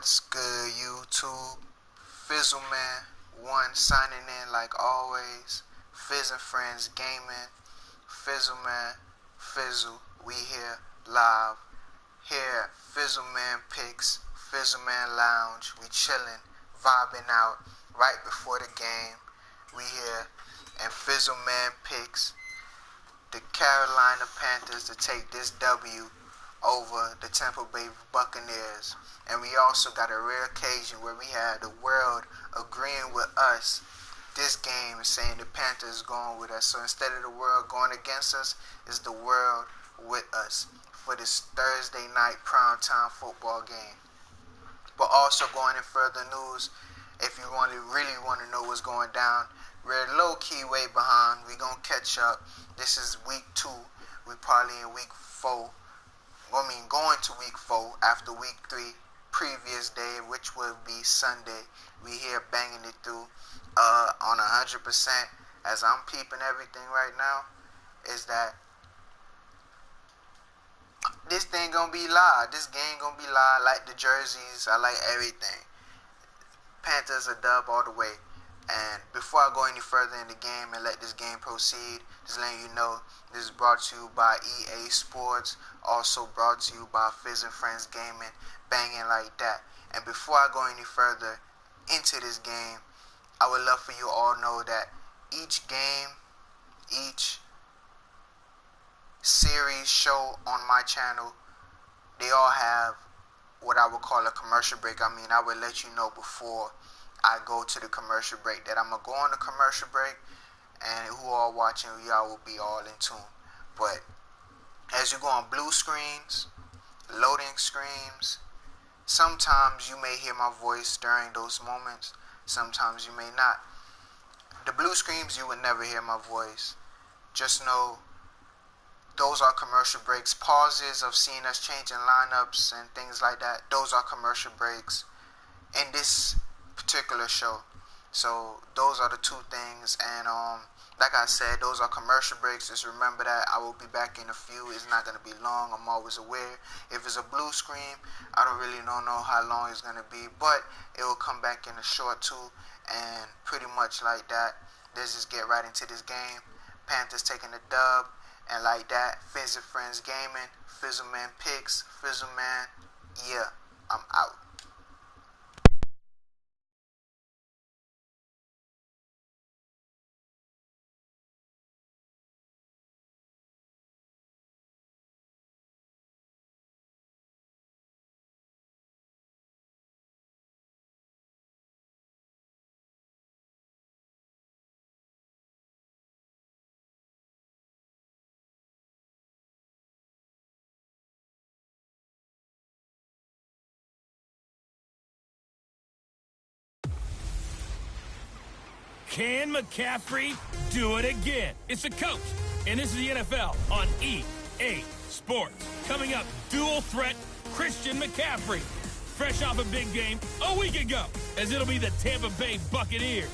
What's good, YouTube? Fizzleman1 signing in like always. Fizz and Friends Gaming. Fizzleman, Fizzle, we here live. Here, Fizzleman Picks, Fizzleman Lounge. We chilling, vibing out right before the game. We here, and Fizzleman Picks the Carolina Panthers to take this W over the Tampa Bay Buccaneers. And we also got a rare occasion where we had the world agreeing with us this game, saying the Panthers going with us. So instead of the world going against us, it's the world with us for this Thursday night primetime football game. But also going in further news, if you really want to know what's going down, we're low-key way behind. We're going to catch up. This is week 2. We probably in week 4. Going to week 4 after week 3, previous day, which would be Sunday. We here banging it through on 100%. As I'm peeping everything right now, is that this thing gonna be live. This game gonna be live. I like the jerseys. I like everything. Panthers a dub all the way. And before I go any further in the game and let this game proceed, just letting you know, this is brought to you by EA Sports, also brought to you by Fizz and Friends Gaming, banging like that. And before I go any further into this game, I would love for you all to know that each game, each series, show on my channel, they all have what I would call a commercial break. I would let you know before I go to the commercial break that I'm going to go on the commercial break, and who are watching, y'all will be all in tune. But as you go on blue screens, loading screens, sometimes you may hear my voice during those moments, sometimes you may not. The blue screens, you would never hear my voice. Just know those are commercial breaks. Pauses of seeing us changing lineups and things like that, those are commercial breaks in this particular show. So those are the two things, and like I said, those are commercial breaks. Just remember that. I will be back in a few. It's not going to be long. I'm always aware. If it's a blue screen, I don't really know how long it's going to be, but it will come back in a short too, and pretty much like that. Let's just get right into this game. Panthers taking the dub, and like that, Fizz and Friends Gaming, Fizzleman Picks, Fizzleman, yeah, I'm out. Can McCaffrey do it again? It's the coach, and this is the NFL on EA Sports. Coming up, dual threat Christian McCaffrey. Fresh off a big game a week ago, as it'll be the Tampa Bay Buccaneers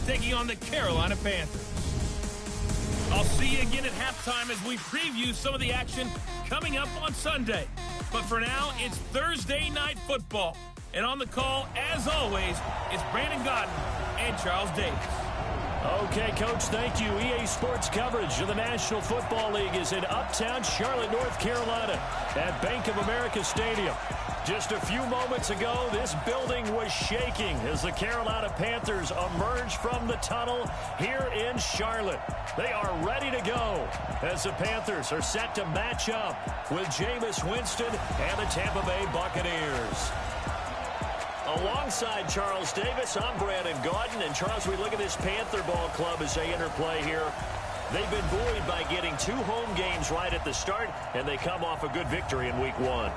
taking on the Carolina Panthers. I'll see you again at halftime as we preview some of the action coming up on Sunday. But for now, it's Thursday Night Football. And on the call, as always, it's Brandon Godden and Charles Davis. Okay, Coach, thank you. EA Sports coverage of the National Football League is in uptown Charlotte, North Carolina at Bank of America Stadium. Just a few moments ago, this building was shaking as the Carolina Panthers emerged from the tunnel here in Charlotte. They are ready to go as the Panthers are set to match up with Jameis Winston and the Tampa Bay Buccaneers. Alongside Charles Davis, I'm Brandon Gaudin. And Charles, we look at this Panther ball club as they interplay here. They've been buoyed by getting 2 home games right at the start, and they come off a good victory in week 1.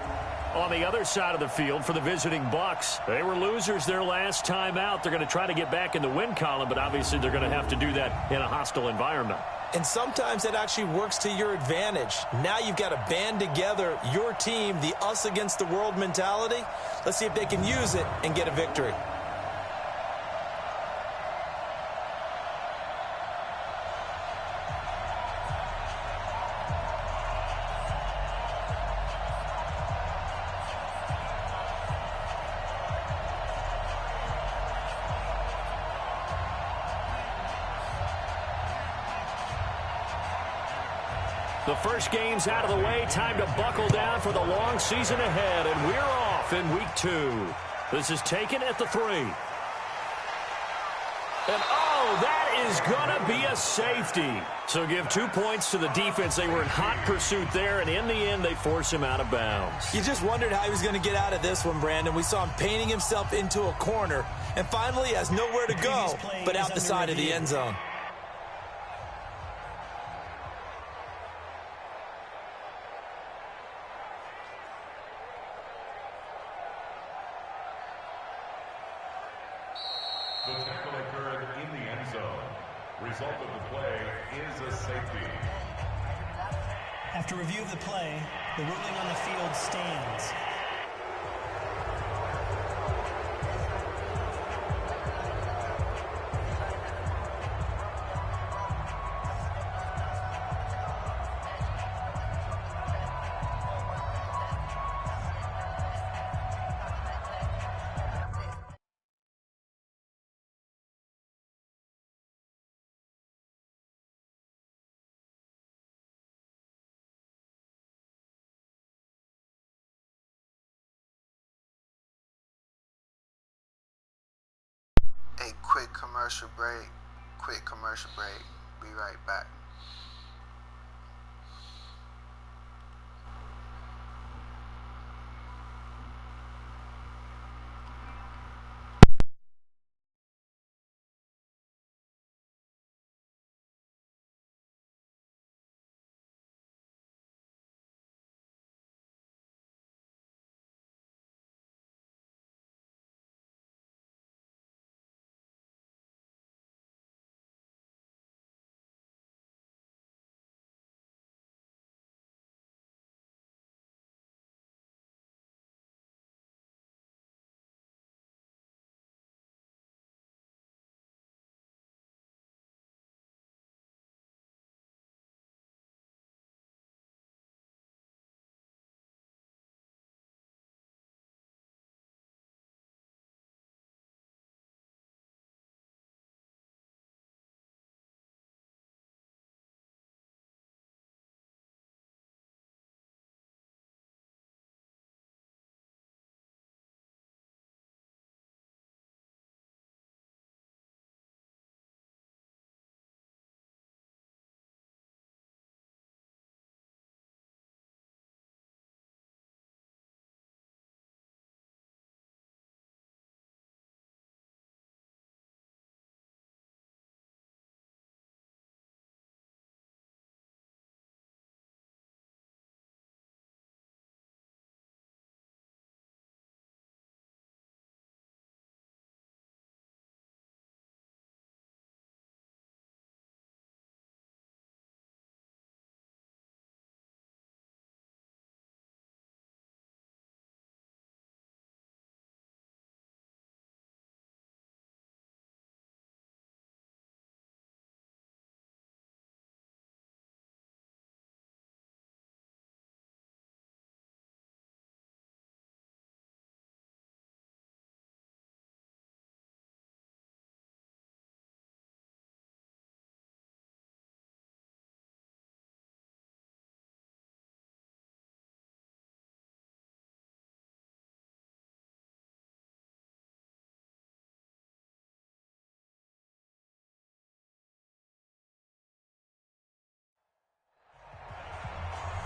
On the other side of the field for the visiting Bucks, they were losers their last time out. They're going to try to get back in the win column, but obviously they're going to have to do that in a hostile environment. And sometimes that actually works to your advantage. Now you've got to band together your team, the us against the world mentality. Let's see if they can use it and get a victory. The first game's out of the way. Time to buckle down for the long season ahead. And we're off in week 2. This is taken at the 3. And, oh, that is going to be a safety. So give 2 points to the defense. They were in hot pursuit there, and in the end, they force him out of bounds. You just wondered how he was going to get out of this one, Brandon. We saw him painting himself into a corner, and finally has nowhere to go but out the side of the end zone. The tackle occurred in the end zone. Result of the play is a safety. After review of the play, the ruling on the field stands. A quick commercial break. Be right back.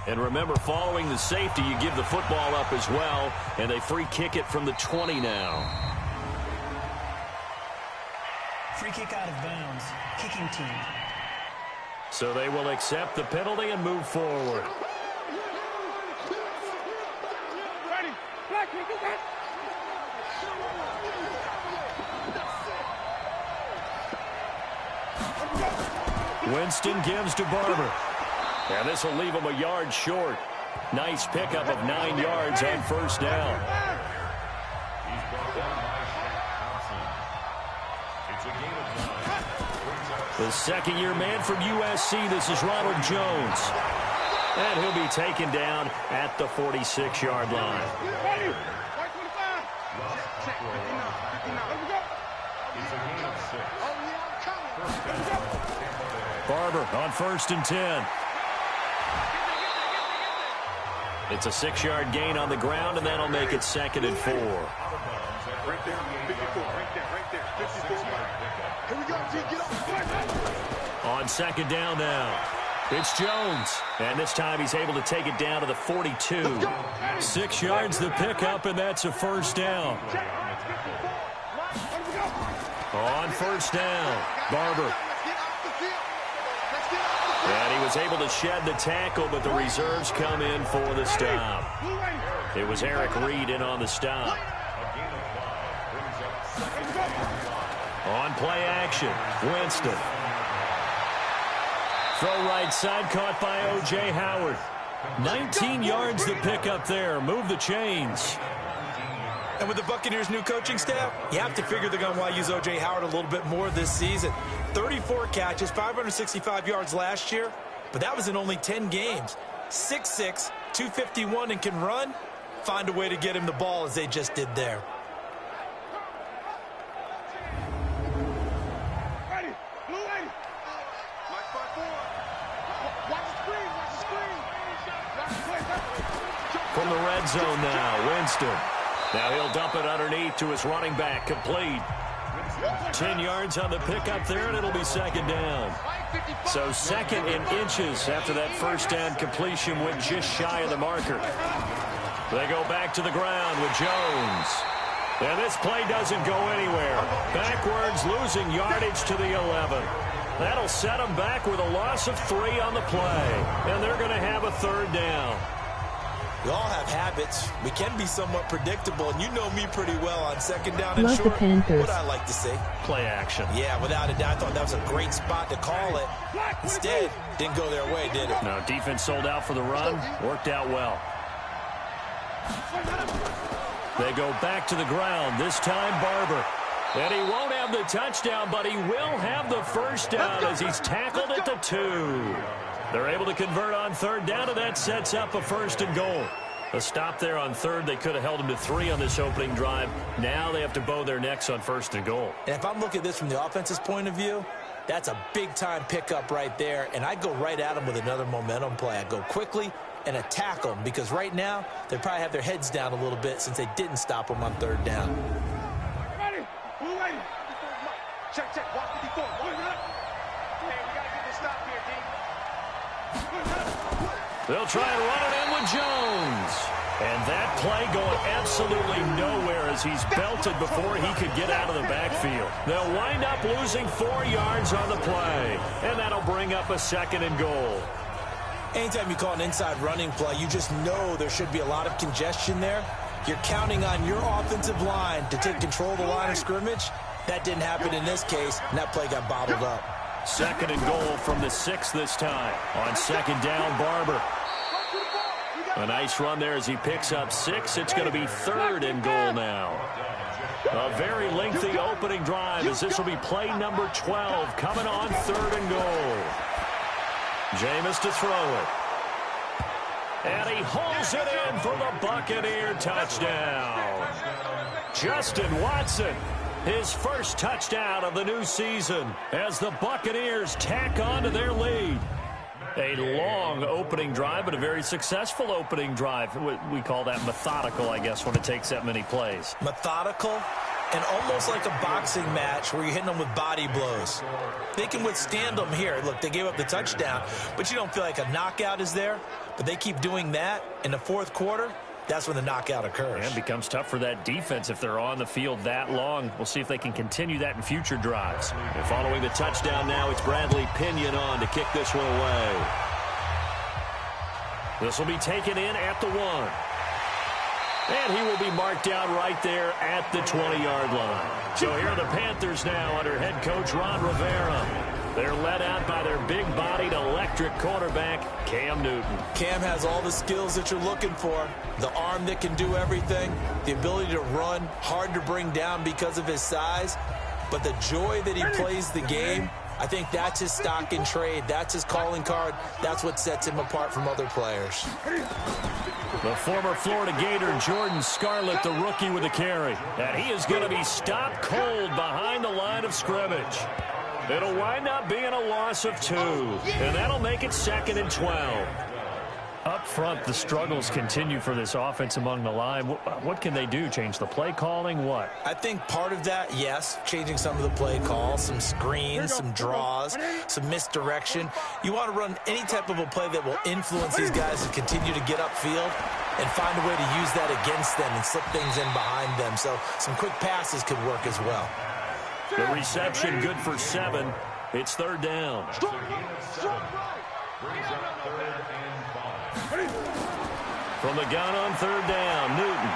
And remember, following the safety, you give the football up as well, and they free kick it from the 20 now. Free kick out of bounds. Kicking team. So they will accept the penalty and move forward. Winston gives to Barber. And this will leave him a yard short. Nice pickup of 9 yards on first down. The second-year man from USC, this is Ronald Jones. And he'll be taken down at the 46-yard line. Barber on 1st and 10. It's a 6-yard gain on the ground, and that'll make it 2nd and 4. Right there, 54, right there, 54. Here we go, T, get up. On 2nd down now, it's Jones. And this time he's able to take it down to the 42. 6 yards the pickup, and that's a 1st down. On 1st down, Barber. And he was able to shed the tackle, but the reserves come in for the stop. It was Eric Reed in on the stop. On play action, Winston. Throw right side, caught by O.J. Howard. 19 yards the pickup there. Move the chains. And with the Buccaneers' new coaching staff, you have to figure they're going to want to use O.J. Howard a little bit more this season. 34 catches, 565 yards last year, but that was in only 10 games. 6'6", 251, and can run. Find a way to get him the ball as they just did there. Ready, blue lady. Watch the screen, watch the screen. From the red zone now, Winston. Now he'll dump it underneath to his running back, complete. 10 yards on the pickup there, and it'll be 2nd down. So 2nd in inches after that 1st down completion went just shy of the marker. They go back to the ground with Jones. And this play doesn't go anywhere. Backwards, losing yardage to the 11. That'll set them back with a loss of 3 on the play. And they're going to have a 3rd down. We all have habits. We can be somewhat predictable, and you know me pretty well on 2nd down and Love short. the Panthers. What I like to see. Play action. Yeah, without a doubt. I thought that was a great spot to call it. Instead, didn't go their way, did it? No, defense sold out for the run. Worked out well. They go back to the ground. This time, Barber. And he won't have the touchdown, but he will have the 1st down as he's tackled at the 2. They're able to convert on 3rd down, and that sets up a 1st and goal. A stop there on 3rd. They could have held him to 3 on this opening drive. Now they have to bow their necks on 1st and goal. And if I'm looking at this from the offense's point of view, that's a big-time pickup right there, and I'd go right at him with another momentum play. I'd go quickly and attack them, because right now they probably have their heads down a little bit since they didn't stop them on 3rd down. Ready, blue lady. Check, watch 54. Hey, we got to get this stop here, D. They'll try and run it in with Jones. And that play going absolutely nowhere as he's belted before he could get out of the backfield. They'll wind up losing 4 yards on the play. And that'll bring up a 2nd and goal. Anytime you call an inside running play, you just know there should be a lot of congestion there. You're counting on your offensive line to take control of the line of scrimmage. That didn't happen in this case, and that play got bottled up. 2nd and goal from the 6 this time. On 2nd down, Barber. A nice run there as he picks up 6. It's going to be 3rd and goal now. A very lengthy opening drive as this will be play number 12 coming on 3rd and goal. Jameis to throw it. And he hauls it in for the Buccaneer touchdown. Justin Watson, his 1st touchdown of the new season as the Buccaneers tack on to their lead. A long opening drive, but a very successful opening drive. We call that methodical, I guess, when it takes that many plays. Methodical and almost like a boxing match where you're hitting them with body blows. They can withstand them here. Look, they gave up the touchdown, but you don't feel like a knockout is there. But they keep doing that in the 4th quarter. That's when the knockout occurs. And it becomes tough for that defense if they're on the field that long. We'll see if they can continue that in future drives. And following the touchdown now, it's Bradley Pinion on to kick this one away. This will be taken in at the 1. And he will be marked down right there at the 20-yard line. So here are the Panthers now under head coach Ron Rivera. They're led out by their big-bodied electric quarterback, Cam Newton. Cam has all the skills that you're looking for. The arm that can do everything, the ability to run, hard to bring down because of his size, but the joy that he plays the game, I think that's his stock in trade. That's his calling card. That's what sets him apart from other players. The former Florida Gator, Jordan Scarlett, the rookie with the carry. And he is going to be stopped cold behind the line of scrimmage. It'll wind up being a loss of 2, and that'll make it 2nd and 12. Up front, the struggles continue for this offense among the line. What can they do? Change the play calling? What? I think part of that, yes, changing some of the play calls, some screens, some draws, some misdirection. You want to run any type of a play that will influence these guys to continue to get upfield and find a way to use that against them and slip things in behind them. So some quick passes could work as well. The reception good for 7. It's third down. From the gun on third down, Newton.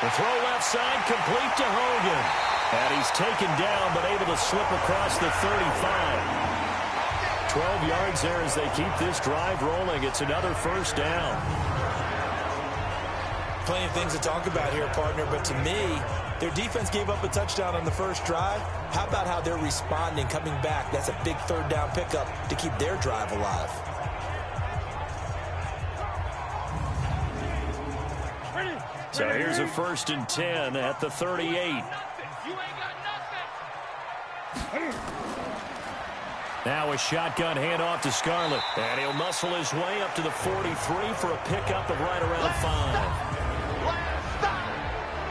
The throw left side, complete to Hogan. And he's taken down, but able to slip across the 35. 12 yards there as they keep this drive rolling. It's another first down. Plenty of things to talk about here, partner, but to me, their defense gave up a touchdown on the first drive. How about how they're responding, coming back? That's a big third down pickup to keep their drive alive. So here's a 1st and 10 at the 38. Now a shotgun handoff to Scarlett. And he'll muscle his way up to the 43 for a pickup of right around 5.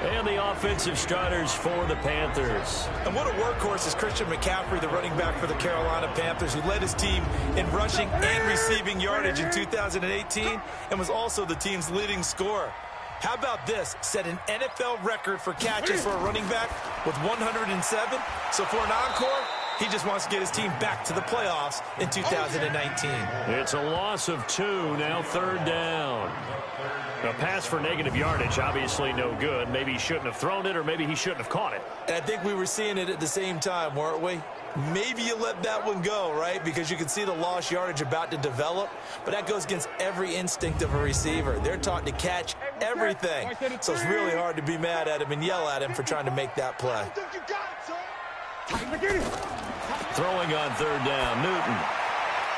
And the offensive starters for the Panthers. And what a workhorse is Christian McCaffrey, the running back for the Carolina Panthers, who led his team in rushing and receiving yardage in 2018 and was also the team's leading scorer. How about this? Set an NFL record for catches for a running back with 107. So for an encore, he just wants to get his team back to the playoffs in 2019. It's a loss of 2, now third down. A pass for negative yardage, obviously no good. Maybe he shouldn't have thrown it, or maybe he shouldn't have caught it. And I think we were seeing it at the same time, weren't we? Maybe you let that one go, right? Because you can see the lost yardage about to develop. But that goes against every instinct of a receiver. They're taught to catch everything. So it's really hard to be mad at him and yell at him for trying to make that play. Throwing on third down, Newton.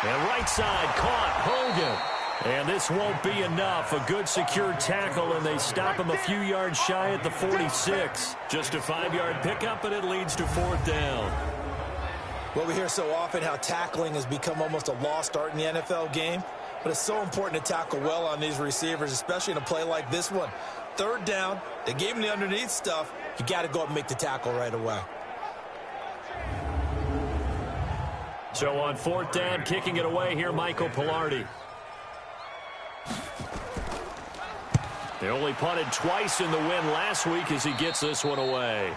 And right side caught, Hogan. And this won't be enough. A good secure tackle, and they stop him a few yards shy at the 46. Just a 5-yard pickup, and it leads to 4th down. Well, we hear so often how tackling has become almost a lost art in the NFL game. But it's so important to tackle well on these receivers, especially in a play like this one. Third down, they gave him the underneath stuff. You got to go up and make the tackle right away. So on 4th down, kicking it away here, Michael Pilardi. They only punted twice in the win last week as he gets this one away.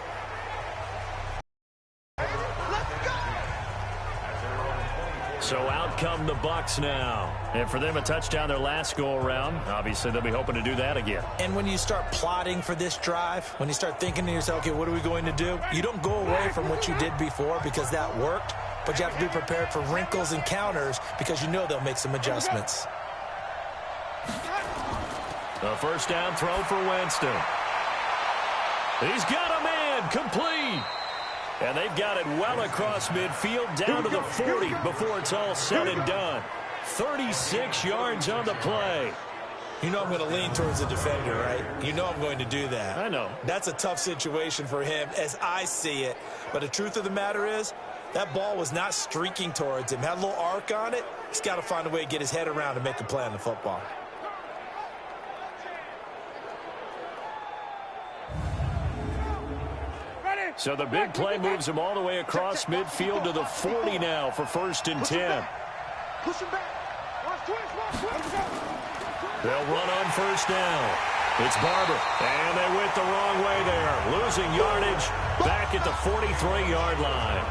So out come the Bucs now. And for them, a touchdown their last go-around. Obviously, they'll be hoping to do that again. And when you start plotting for this drive, when you start thinking to yourself, okay, what are we going to do? You don't go away from what you did before because that worked. But you have to be prepared for wrinkles and counters because you know they'll make some adjustments. A first down throw for Winston. He's got a man, complete. And they've got it well across midfield, down to the 40 before it's all said and done. 36 yards on the play. You know I'm going to lean towards the defender, right? You know I'm going to do that. I know. That's a tough situation for him as I see it. But the truth of the matter is, that ball was not streaking towards him. Had a little arc on it. He's got to find a way to get his head around and make a play on the football. So the big play moves him all the way across midfield to the 40 now for 1st and 10. They'll run on first down. It's Barber, and they went the wrong way there. Losing yardage back at the 43-yard line.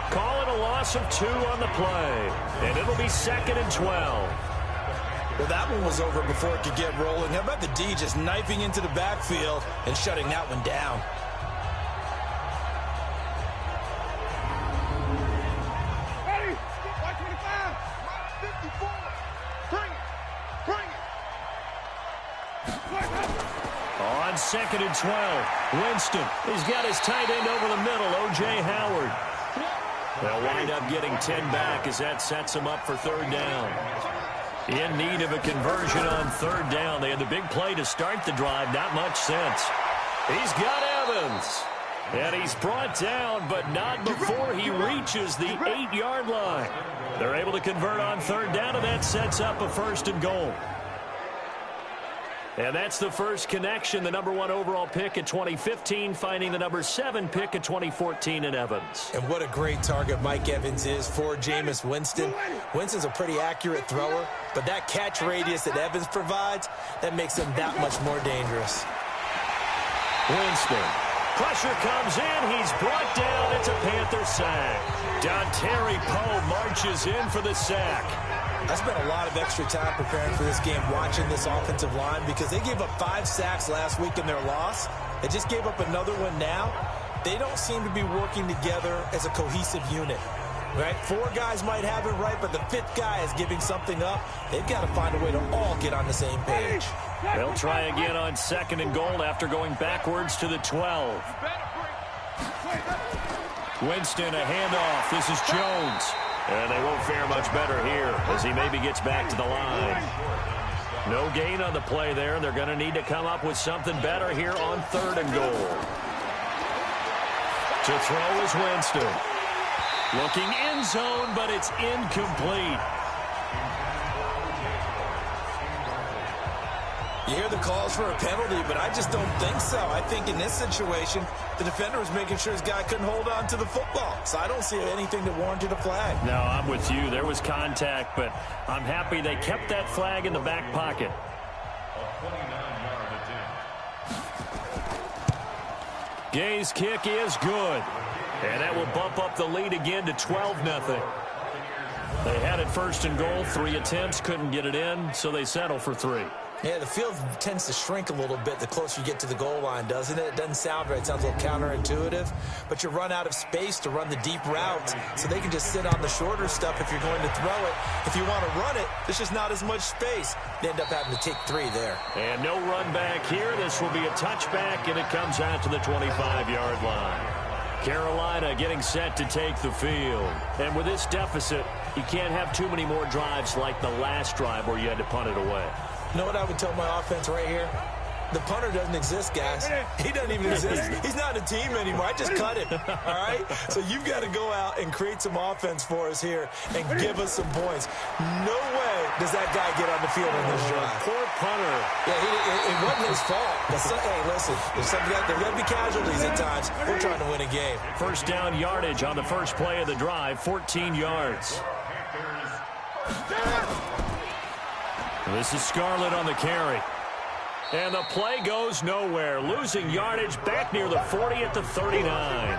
Call it a loss of 2 on the play, and it'll be 2nd and 12. Well, that one was over before it could get rolling. How about the D just knifing into the backfield and shutting that one down? On 2nd and 12, Winston. He's got his tight end over the middle, O.J. Howard. They'll wind up getting 10 back as that sets them up for third down. In need of a conversion on third down. They had the big play to start the drive. Not much sense. He's got Evans. And he's brought down, but not before he reaches the 8-yard line. They're able to convert on third down, and that sets up a 1st and goal. And that's the first connection, the number 1 overall pick in 2015, finding the number 7 pick in 2014 in Evans. And what a great target Mike Evans is for Jameis Winston. Winston's a pretty accurate thrower, but that catch radius that Evans provides, that makes him that much more dangerous. Winston. Pressure comes in. He's brought down. It's a Panther sack. Dontari Poe marches in for the sack. I spent a lot of extra time preparing for this game, watching this offensive line, because they gave up 5 sacks last week in their loss. They just gave up another one now. They don't seem to be working together as a cohesive unit. Right? 4 guys might have it right, but the 5th guy is giving something up. They've got to find a way to all get on the same page. They'll try again on 2nd and goal after going backwards to the 12. Winston, a handoff. This is Jones. And they won't fare much better here as he maybe gets back to the line. No gain on the play there. They're going to need to come up with something better here on 3rd and goal. To throw is Winston. Looking end zone, but it's incomplete. You hear the calls for a penalty, but I just don't think so. I think in this situation, the defender was making sure his guy couldn't hold on to the football. So I don't see anything that warranted a flag. No, I'm with you. There was contact, but I'm happy they kept that flag in the back pocket. Gay's kick is good. And that will bump up the lead again to 12-0. They had it 1st and goal, 3 attempts, couldn't get it in, so they settle for 3. Yeah, the field tends to shrink a little bit the closer you get to the goal line, doesn't it? It doesn't sound right. It sounds a little counterintuitive. But you run out of space to run the deep routes, so they can just sit on the shorter stuff if you're going to throw it. If you want to run it, there's just not as much space. They end up having to take 3 there. And no run back here. This will be a touchback, and it comes out to the 25-yard line. Carolina getting set to take the field. And with this deficit, you can't have too many more drives like the last drive where you had to punt it away. You know what I would tell my offense right here? The punter doesn't exist, guys. He doesn't even exist. He's not a team anymore. I just cut him, all right? So you've got to go out and create some offense for us here and give us some points. No way does that guy get on the field in this drive. Poor punter. Yeah, it wasn't his fault. But hey, listen, there's going to be casualties at times. We're trying to win a game. 1st down yardage on the first play of the drive, 14 yards. This is Scarlett on the carry. And the play goes nowhere. Losing yardage back near the 40 at the 39.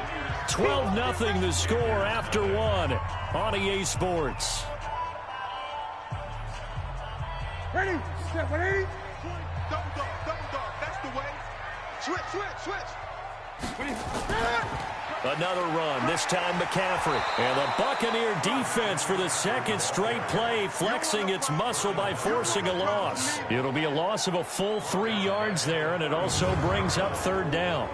12-0 the score after 1 on EA Sports. Ready? Step ready? Double dog. That's the way. Switch. Ready? Another run, this time McCaffrey. And the Buccaneer defense for the 2nd straight play, flexing its muscle by forcing a loss. It'll be a loss of a full 3 yards there, and it also brings up 3rd down.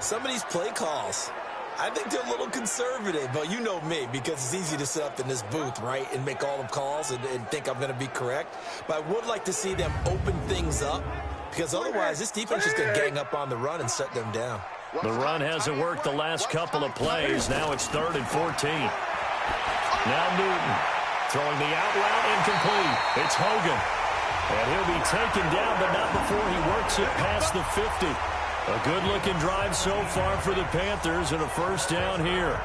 Some of these play calls, I think they're a little conservative, but you know me, because it's easy to sit up in this booth, right, and make all the calls and think I'm going to be correct. But I would like to see them open things up, because otherwise this defense is going to gang up on the run and shut them down. The run hasn't worked the last couple of plays. Now it's 3rd and 14. Now Newton throwing the out route incomplete. It's Hogan. And he'll be taken down, but not before he works it past the 50. A good-looking drive so far for the Panthers and a 1st down here.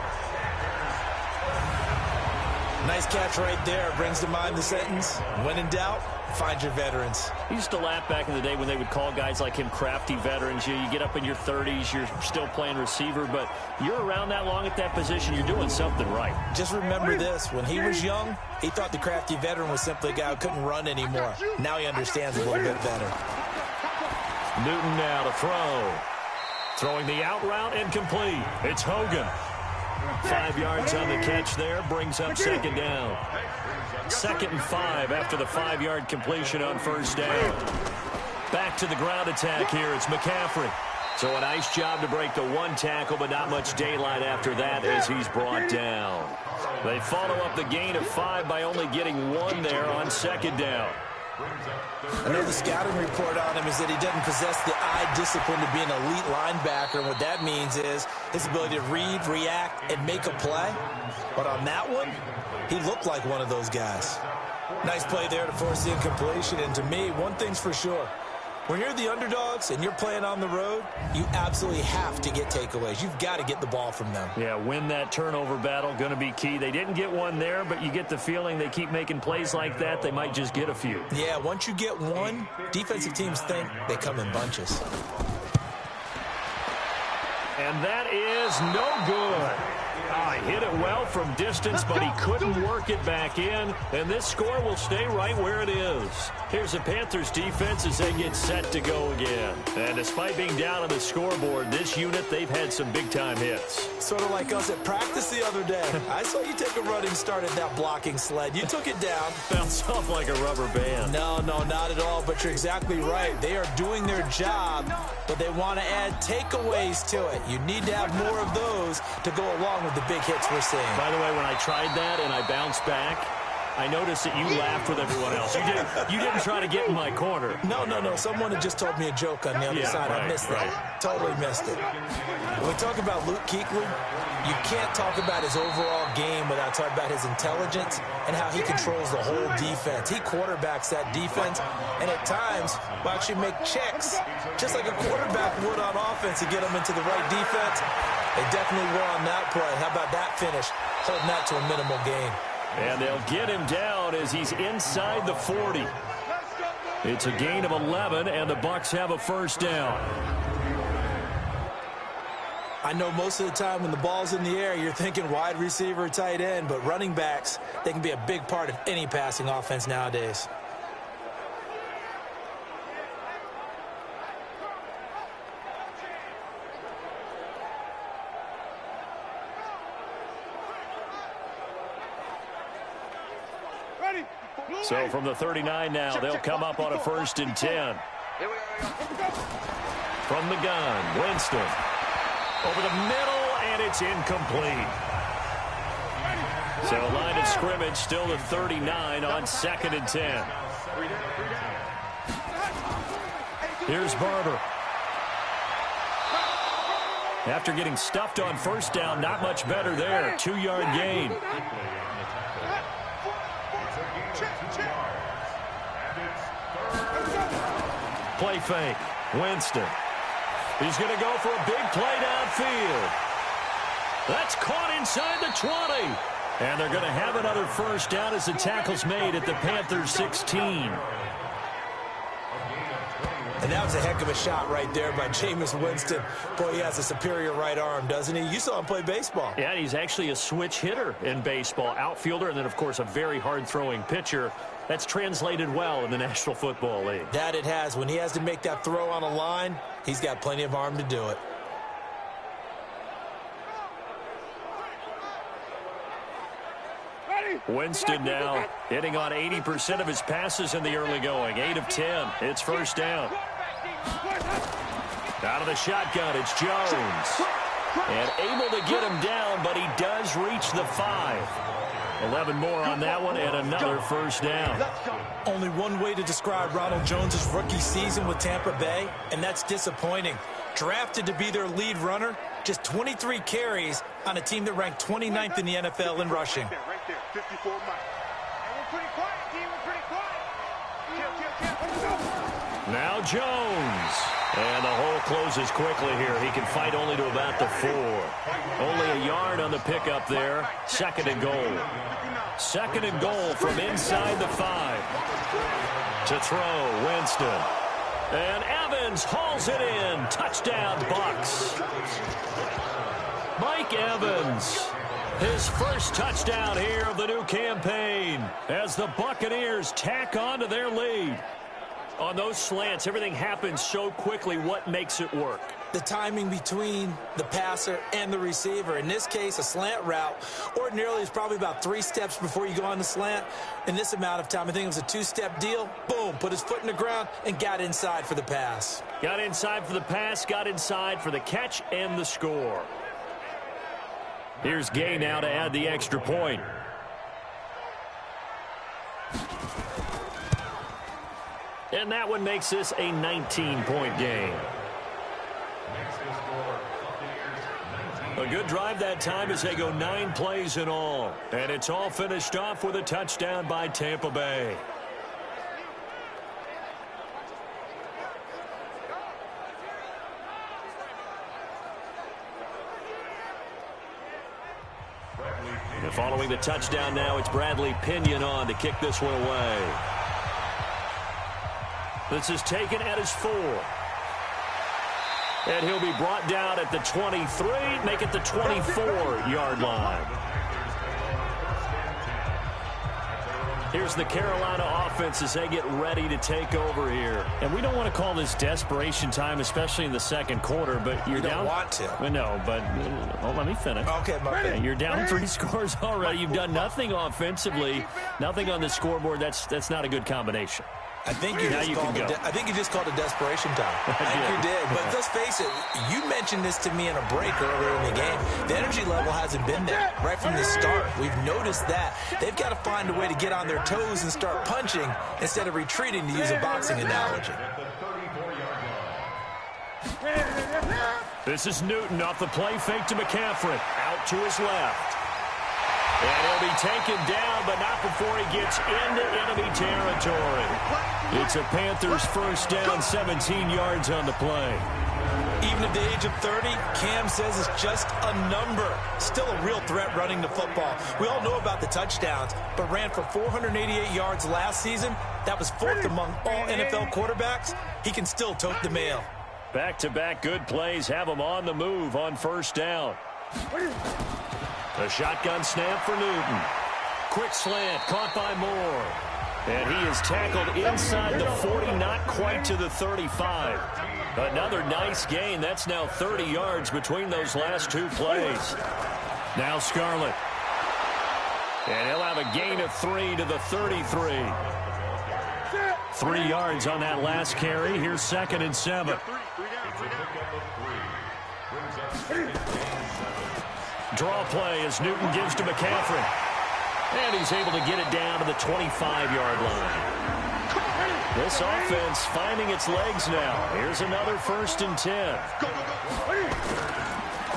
Nice catch right there. Brings to mind the sentence, when in doubt, find your veterans. I used to laugh back in the day when they would call guys like him crafty veterans. You get up in your 30s, you're still playing receiver, but you're around that long at that position, you're doing something right. Just remember this, when he was young, he thought the crafty veteran was simply a guy who couldn't run anymore. Now he understands a little bit better. Newton now to throw. Throwing the out route incomplete. It's Hogan. 5 yards on the catch there, brings up 2nd down. 2nd and 5 after the 5-yard completion on 1st down. Back to the ground attack here. It's McCaffrey. So a nice job to break the 1 tackle, but not much daylight after that as he's brought down. They follow up the gain of 5 by only getting 1 there on 2nd down. I know the scouting report on him is that he doesn't possess the eye discipline to be an elite linebacker, and what that means is his ability to read, react, and make a play. But on that one, he looked like one of those guys. Nice play there to force the incompletion, and to me, one thing's for sure. When you're the underdogs and you're playing on the road, you absolutely have to get takeaways. You've got to get the ball from them. Yeah, win that turnover battle, going to be key. They didn't get one there, but you get the feeling they keep making plays like that, they might just get a few. Yeah, once you get one, defensive teams think they come in bunches. And that is no good. He hit it well from distance, but he couldn't work it back in, and this score will stay right where it is. Here's the Panthers defense as they get set to go again. And despite being down on the scoreboard, this unit, they've had some big-time hits. Sort of like us at practice the other day. I saw you take a running start at that blocking sled. You took it down. Bounced off like a rubber band. No, not at all, but you're exactly right. They are doing their job, but they want to add takeaways to it. You need to have more of those to go along with the big hits we're seeing. By the way, when I tried that and I bounced back, I noticed that you laughed with everyone else. You didn't try to get in my corner. No. Someone had just told me a joke on the other side. Right, I missed that. Totally missed it. When we talk about Luke Kuechly, you can't talk about his overall game without talking about his intelligence and how he controls the whole defense. He quarterbacks that defense, and at times will actually make checks, just like a quarterback would on offense to get them into the right defense. They definitely were on that play. How about that finish? Holding that to a minimal gain. And they'll get him down as he's inside the 40. It's a gain of 11, and the Bucs have a first down. I know most of the time when the ball's in the air, you're thinking wide receiver, tight end, but running backs, they can be a big part of any passing offense nowadays. So from the 39 now, they'll come up on a 1st and 10. From the gun, Winston. Over the middle, and it's incomplete. So line of scrimmage still the 39 on 2nd and 10. Here's Barber. After getting stuffed on 1st down, not much better there. 2-yard gain. Play fake. Winston. He's going to go for a big play downfield. That's caught inside the 20. And they're going to have another 1st down as the tackle's made at the Panthers 16. And that was a heck of a shot right there by Jameis Winston. Boy, he has a superior right arm, doesn't he? You saw him play baseball. Yeah, he's actually a switch hitter in baseball. Outfielder, and then, of course, a very hard-throwing pitcher. That's translated well in the National Football League. That it has. When he has to make that throw on a line, he's got plenty of arm to do it. Winston now hitting on 80% of his passes in the early going. 8 of 10. It's 1st down. Out of the shotgun, it's Jones. And able to get him down, but he does reach the 5. 11 more on that one, and another 1st down. Only one way to describe Ronald Jones' rookie season with Tampa Bay, and that's disappointing. Drafted to be their lead runner, just 23 carries on a team that ranked 29th in the NFL in rushing. Now Jones. And the hole closes quickly here. He can fight only to about the 4. Only a yard on the pickup there. 2nd and goal. 2nd and goal from inside the 5. To throw, Winston. And Evans hauls it in. Touchdown, Bucs. Mike Evans. His first touchdown here of the new campaign as the Buccaneers tack on to their lead. On those slants, everything happens so quickly. What makes it work? The timing between the passer and the receiver. In this case, a slant route ordinarily is probably about 3 steps before you go on the slant. In this amount of time, I think it was a 2-step deal. Boom, put his foot in the ground and got inside for the pass. Got inside for the pass, got inside for the catch and the score. Here's Gay now to add the extra point. And that one makes this a 19-point game. A good drive that time as they go 9 plays in all. And it's all finished off with a touchdown by Tampa Bay. And following the touchdown now, it's Bradley Pinion on to kick this one away. This is taken at his 4. And he'll be brought down at the 23, make it the 24-yard line. Here's the Carolina offense as they get ready to take over here. And we don't want to call this desperation time, especially in the second quarter, but you're down. You don't want to. No, but let me finish. Okay, my You're down 3 scores already. You've done nothing offensively, nothing on the scoreboard. That's not a good combination. I think you just called it desperation time. I think you did. But let's face it, you mentioned this to me in a break earlier in the game. The energy level hasn't been there right from the start. We've noticed that. They've got to find a way to get on their toes and start punching instead of retreating, to use a boxing analogy. This is Newton off the play fake to McCaffrey. Out to his left. And he'll be taken down, but not before he gets into enemy territory. It's a Panthers first down, 17 yards on the play. Even at the age of 30, Cam says it's just a number. Still a real threat running the football. We all know about the touchdowns, but ran for 488 yards last season. That was 4th among all NFL quarterbacks. He can still tote the mail. Back-to-back good plays have him on the move on first down. A shotgun snap for Newton. Quick slant, caught by Moore. And he is tackled inside the 40, not quite to the 35. Another nice gain. That's now 30 yards between those last 2 plays. Now Scarlett. And he'll have a gain of 3 to the 33. 3 yards on that last carry. Here's 2nd and 7. Draw play as Newton gives to McCaffrey. And he's able to get it down to the 25-yard line. This offense finding its legs now. Here's another 1st and 10.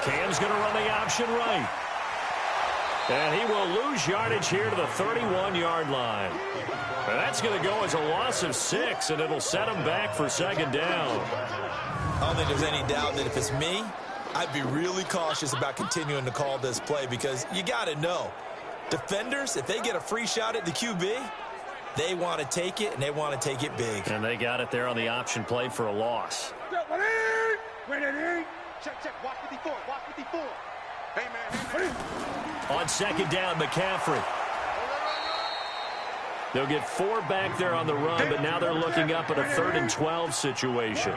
Cam's going to run the option right. And he will lose yardage here to the 31-yard line. And that's going to go as a loss of 6, and it'll set him back for 2nd down. I don't think there's any doubt that if it's me, I'd be really cautious about continuing to call this play, because you got to know, defenders, if they get a free shot at the QB, they want to take it, and they want to take it big. And they got it there on the option play for a loss. Check, watch 54, watch 54. Hey, man. On 2nd down, McCaffrey. They'll get 4 back there on the run, but now they're looking up at a 3rd and 12 situation.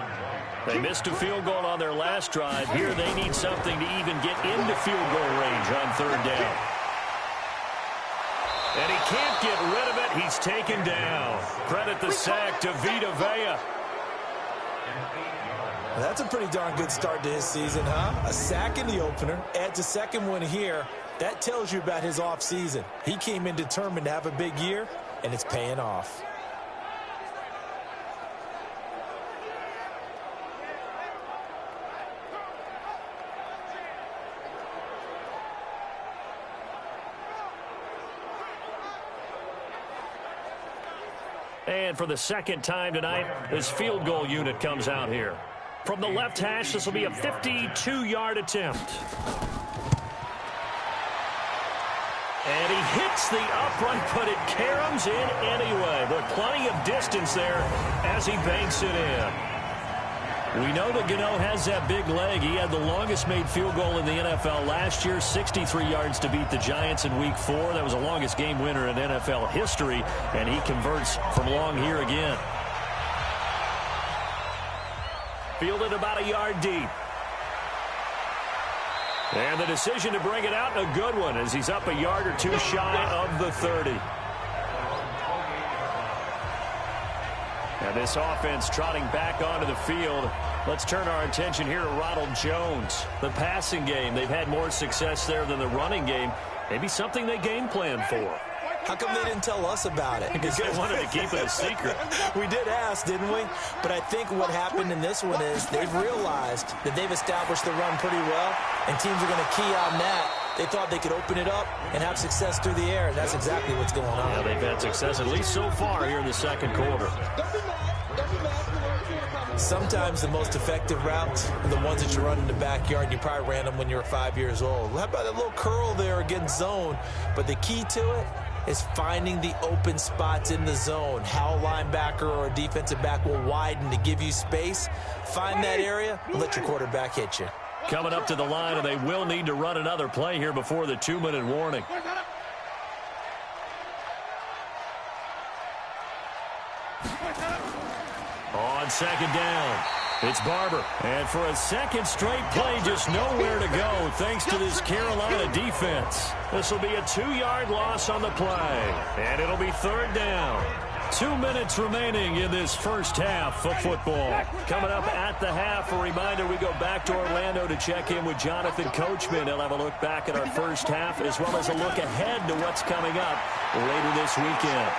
They missed a field goal on their last drive. Here they need something to even get into field goal range on 3rd down. And he can't get rid of it. He's taken down. Credit the sack to Vita Vea. That's a pretty darn good start to his season, huh? A sack in the opener, adds a 2nd one here. That tells you about his offseason. He came in determined to have a big year, and it's paying off. And for the 2nd time tonight, this field goal unit comes out here. From the left hash, this will be a 52-yard attempt. And he hits the upright, but it caroms in anyway. But plenty of distance there as he banks it in. We know that Gano has that big leg. He had the longest made field goal in the NFL last year, 63 yards to beat the Giants in Week 4. That was the longest game winner in NFL history, and he converts from long here again. Fielded about a yard deep. And the decision to bring it out, a good one, as he's up a yard or 2 shy of the 30. And this offense trotting back onto the field. Let's turn our attention here to Ronald Jones. The passing game, they've had more success there than the running game. Maybe something they game plan for. How come they didn't tell us about it? Because they wanted to keep it a secret. We did ask, didn't we? But I think what happened in this one is they've realized that they've established the run pretty well, and teams are going to key on that. They thought they could open it up and have success through the air, and that's exactly what's going on. Yeah, they've had success, at least so far, here in the second quarter. Sometimes the most effective routes are the ones that you run in the backyard, and you probably ran them when you were 5 years old. How about that little curl there against zone? But the key to it is finding the open spots in the zone. How a linebacker or a defensive back will widen to give you space. Find that area and let your quarterback hit you. Coming up to the line, and they will need to run another play here before the 2-minute warning. On second down, it's Barber. And for a second straight play, just nowhere to go thanks to this Carolina defense. This will be a 2-yard loss on the play, and it'll be third down. 2 minutes remaining in this first half of football. Coming up at the half, a reminder, we go back to Orlando to check in with Jonathan Coachman. He'll have a look back at our first half as well as a look ahead to what's coming up later this weekend.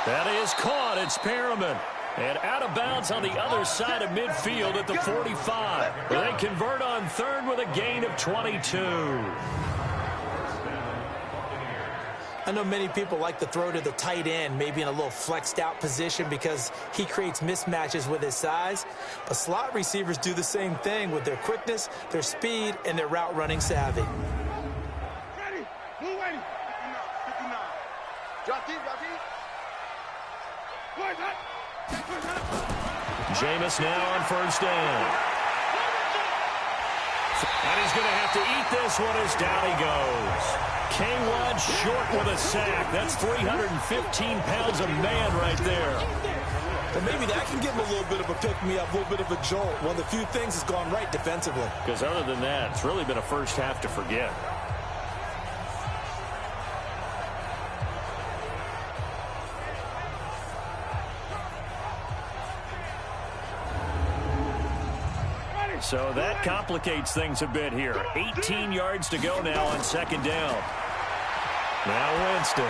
That is caught. It's Perriman. And out of bounds on the other side of midfield at the 45. They convert on third with a gain of 22. I know many people like to throw to the tight end, maybe in a little flexed out position because he creates mismatches with his size. But slot receivers do the same thing with their quickness, their speed, and their route running savvy. Ready. Blue ready. 59. Drop deep, drop deep. Jameis now on first down. And he's going to have to eat this one as down he goes. K-Rod short with a sack. That's 315 pounds of man right there. Well, maybe that can give him a little bit of a pick-me-up, a little bit of a jolt. One of the few things has gone right defensively. Because other than that, it's really been a first half to forget. So that complicates things a bit here. 18 yards to go now on second down. Now Winston.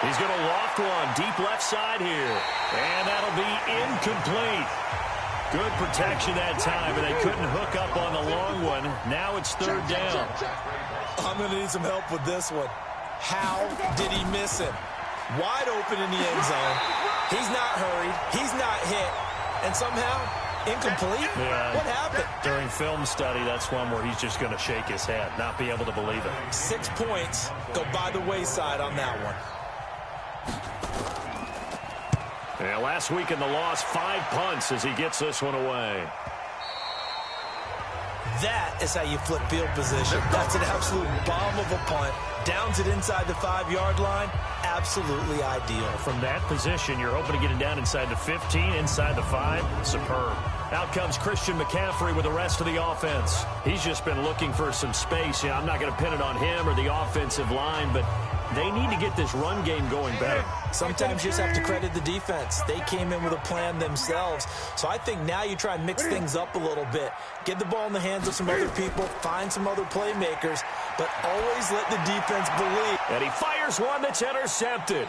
He's going to loft one deep left side here. And that'll be incomplete. Good protection that time, and they couldn't hook up on the long one. Now it's third down. I'm going to need some help with this one. How did he miss him? Wide open in the end zone. He's not hurried. He's not hit. And somehow... incomplete? Yeah. What happened? During film study, that's one where he's just going to shake his head, not be able to believe it. 6 points go by the wayside on that one. Yeah, last week in the loss, 5 punts as he gets this one away. That is how you flip field position. That's an absolute bomb of a punt. Downs it inside the 5-yard line. Absolutely ideal. From that position, you're hoping to get it down inside the 15, inside the 5. Superb. Out comes Christian McCaffrey with the rest of the offense. He's just been looking for some space. I'm not going to pin it on him or the offensive line, but they need to get this run game going better. Sometimes you just have to credit the defense. They came in with a plan themselves. So I think now you try and mix things up a little bit. Get the ball in the hands of some other people, find some other playmakers, but always let the defense believe. And he fires one that's intercepted.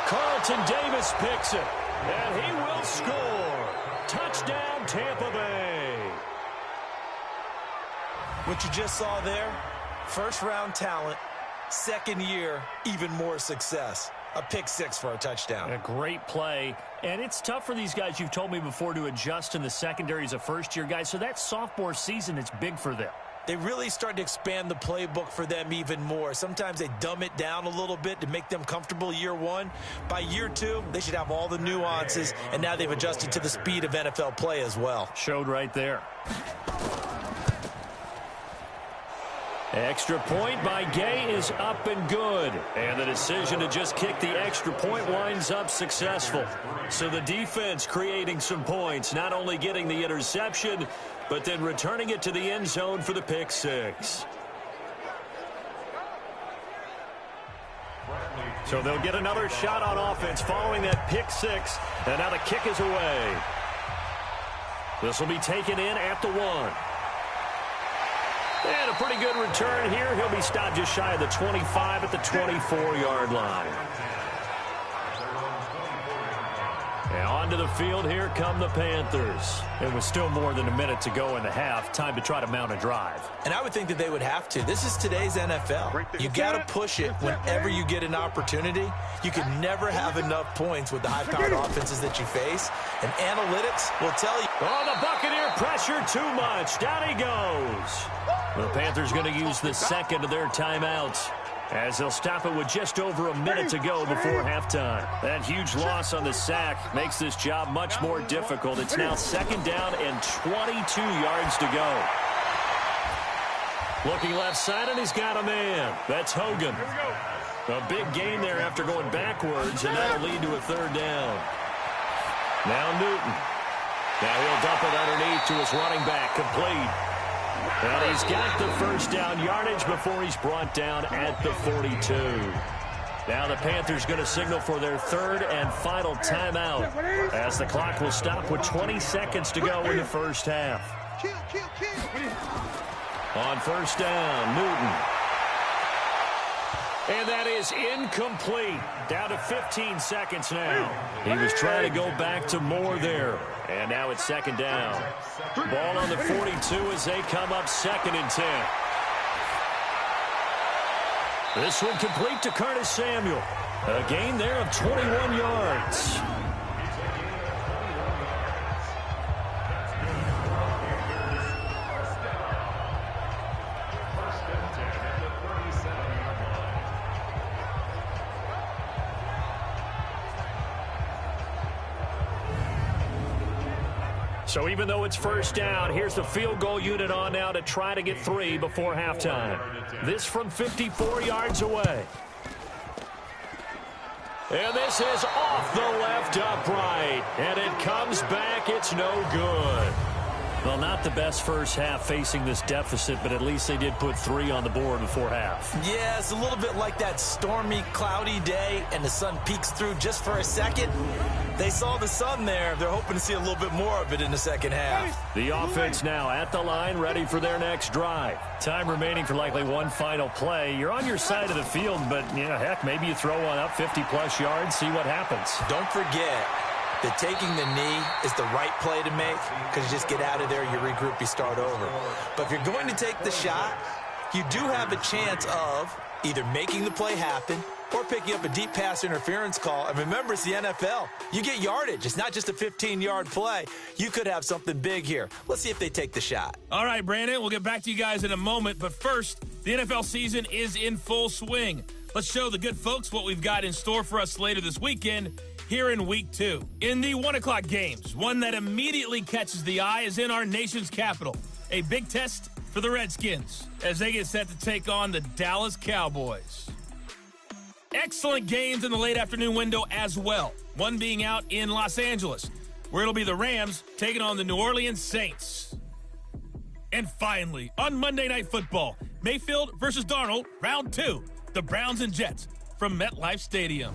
Carlton Davis picks it, and he will score. Touchdown, Tampa Bay. What you just saw there, first-round talent, second year, even more success. A pick 6 for a touchdown. A great play. And it's tough for these guys, you've told me before, to adjust in the secondary as a first-year guy. So that sophomore season is big for them. They really start to expand the playbook for them even more. Sometimes they dumb it down a little bit to make them comfortable year one. By year 2, they should have all the nuances, and now they've adjusted to the speed of NFL play as well. Showed right there. Extra point by Gay is up and good. And the decision to just kick the extra point winds up successful. So the defense creating some points, not only getting the interception, but then returning it to the end zone for the pick 6. So they'll get another shot on offense following that pick 6. And now the kick is away. This will be taken in at the 1. And a pretty good return here. He'll be stopped just shy of the 25 at the 24-yard line. And onto the field, here come the Panthers. It was still more than a minute to go in the half. Time to try to mount a drive. And I would think that they would have to. This is today's NFL. You got to push it whenever you get an opportunity. You can never have enough points with the high-powered offenses that you face. And analytics will tell you. Oh, the Buccaneer pressure too much. Down he goes. The Panthers going to use the second of their timeouts, as they'll stop it with just over a minute to go before halftime. That huge loss on the sack makes this job much more difficult. It's now second down and 22 yards to go. Looking left side, and he's got a man. That's Hogan. A big gain there after going backwards, and that'll lead to a third down. Now Newton. Now he'll dump it underneath to his running back, complete. And he's got the first down yardage before he's brought down at the 42. Now the Panthers going to signal for their third and final timeout, as the clock will stop with 20 seconds to go in the first half. On first down, Newton. And that is incomplete. Down to 15 seconds now. He was trying to go back to Moore there. And now it's second down. Ball on the 42 as they come up second and 10. This one complete to Curtis Samuel. A gain there of 21 yards. So even though it's first down, here's the field goal unit on now to try to get 3 before halftime. This from 54 yards away. And this is off the left upright. And it comes back. It's no good. Well, not the best first half facing this deficit, but at least they did put 3 on the board before half. Yeah, it's a little bit like that stormy, cloudy day, and the sun peeks through just for a second. They saw the sun there. They're hoping to see a little bit more of it in the second half. The offense now at the line, ready for their next drive. Time remaining for likely one final play. You're on your side of the field, but, heck, maybe you throw one up 50-plus yards, see what happens. Don't forget that taking the knee is the right play to make, because you just get out of there, you regroup, you start over. But if you're going to take the shot, you do have a chance of either making the play happen or picking up a deep pass interference call. And remember, it's the NFL. You get yardage. It's not just a 15-yard play. You could have something big here. Let's see if they take the shot. All right, Brandon, we'll get back to you guys in a moment. But first, the NFL season is in full swing. Let's show the good folks what we've got in store for us later this weekend here in Week 2. In the 1 o'clock games, one that immediately catches the eye is in our nation's capital. A big test for the Redskins as they get set to take on the Dallas Cowboys. Excellent games in the late afternoon window as well. One being out in Los Angeles, where it'll be the Rams taking on the New Orleans Saints. And finally, on Monday Night Football, Mayfield versus Darnold, round 2, the Browns and Jets from MetLife Stadium.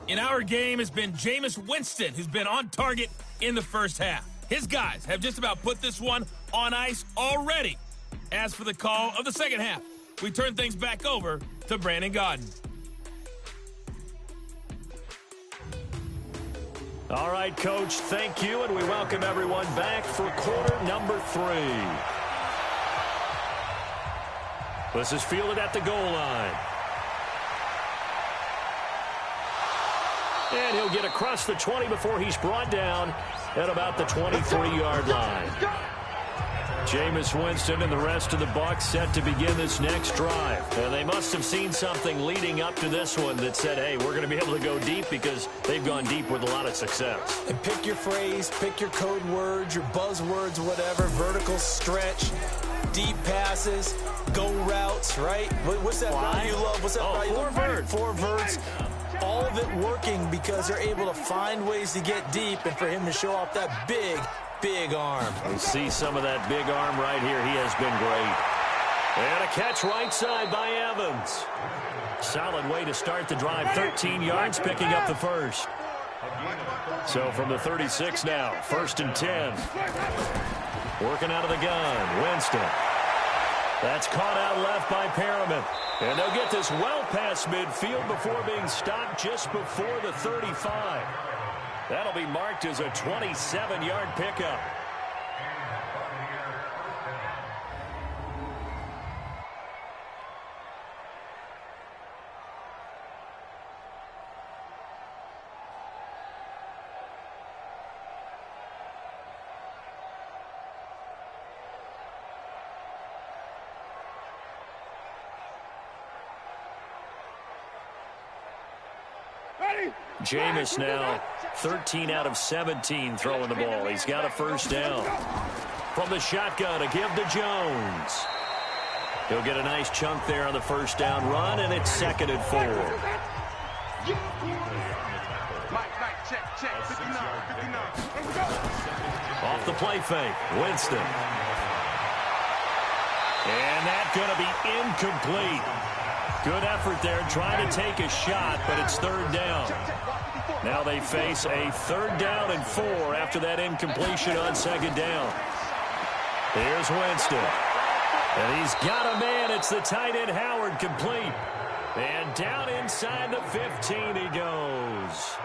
In our game has been Jameis Winston, who's been on target in the first half. His guys have just about put this one on ice already. As for the call of the second half, we turn things back over to Brandon Gaudin. All right, Coach, thank you, and we welcome everyone back for quarter number 3. This is fielded at the goal line. And he'll get across the 20 before he's brought down at about the 23-yard line. Jameis Winston and the rest of the Bucs set to begin this next drive. And they must have seen something leading up to this one that said, hey, we're going to be able to go deep, because they've gone deep with a lot of success. And pick your phrase, pick your code words, your buzzwords, whatever. Vertical stretch, deep passes, go routes, right? What's that route you love? What's that route you love? 4 verts. 4 verts. All of it working because they're able to find ways to get deep, and for him to show off that big arm. We see some of that big arm right here. He has been great. And a catch right side by Evans. Solid way to start the drive. 13 yards, picking up the first. So from the 36 now, 1st and 10. Working out of the gun, Winston. That's caught out left by Perriman. And they'll get this well past midfield before being stopped just before the 35. That'll be marked as a 27-yard pickup. Jameis now 13 out of 17 throwing the ball. He's got a first down. From the shotgun, a give to Jones. He'll get a nice chunk there on the first down run, and it's 2nd and 4. Off the play fake, Winston. And that's going to be incomplete. Good effort there, trying to take a shot, but it's 3rd down. Now they face a 3rd down and 4 after that incompletion on 2nd down. Here's Winston. And he's got a man. It's the tight end Howard, complete. And down inside the 15 he goes.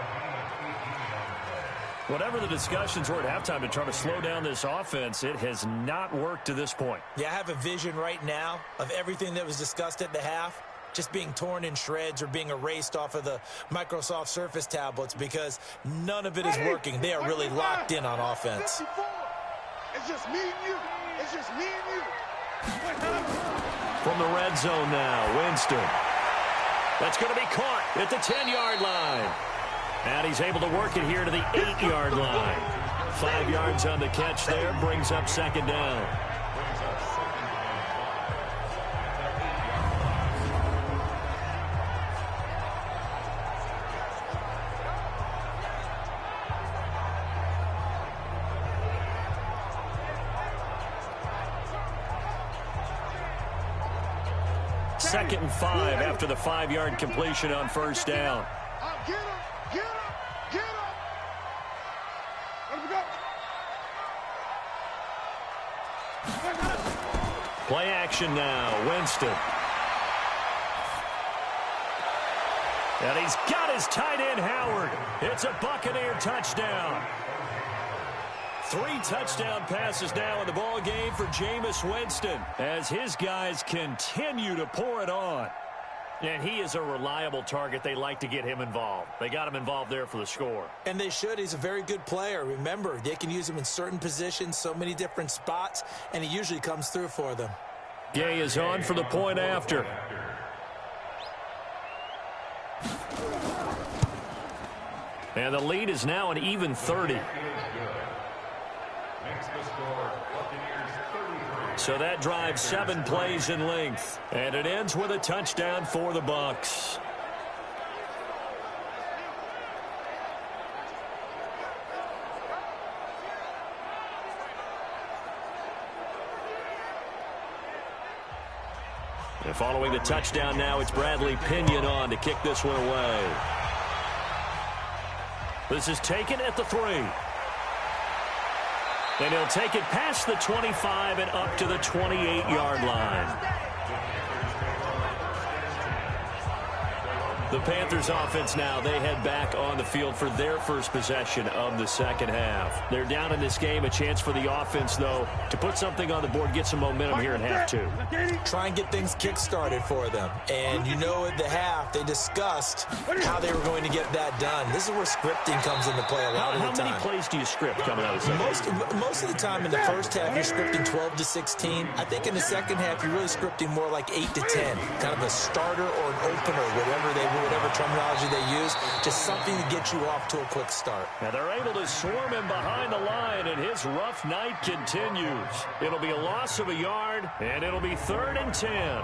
Whatever the discussions were at halftime to try to slow down this offense, it has not worked to this point. Yeah, I have a vision right now of everything that was discussed at the half just being torn in shreds or being erased off of the Microsoft Surface tablets because none of it is working. They are really locked in on offense. It's just me and you. It's just me and you. From the red zone now, Winston. That's going to be caught at the 10-yard line. And he's able to work it here to the 8-yard line. 5 yards on the catch there, brings up 2nd down. Second and 5 after the 5-yard completion on first down. Get him! Get him! Get him! Let him go! Play action now, Winston. And he's got his tight end, Howard. It's a Buccaneer touchdown. 3 touchdown passes now in the ball game for Jameis Winston as his guys continue to pour it on. And he is a reliable target. They like to get him involved. They got him involved there for the score. And they should. He's a very good player. Remember, they can use him in certain positions, so many different spots, and he usually comes through for them. Gay is on for the point after. And the lead is now an even 30. So that drives 7 plays in length. And it ends with a touchdown for the Bucs. And following the touchdown now, it's Bradley Pinion on to kick this one away. This is taken at the 3. And he'll take it past the 25 and up to the 28-yard line. The Panthers offense now, they head back on the field for their first possession of the second half. They're down in this game. A chance for the offense, though, to put something on the board, get some momentum here in half 2. Try and get things kick-started for them. And you know at the half, they discussed how they were going to get that done. This is where scripting comes into play a lot of the time. How many plays do you script coming out of the second half? Most of the time in the first half, you're scripting 12 to 16. I think in the second half, you're really scripting more like 8 to 10. Kind of a starter or an opener, whatever terminology they use, just something to get you off to a quick start. And they're able to swarm him behind the line, and his rough night continues. It'll be a loss of a yard, and it'll be 3rd and 10.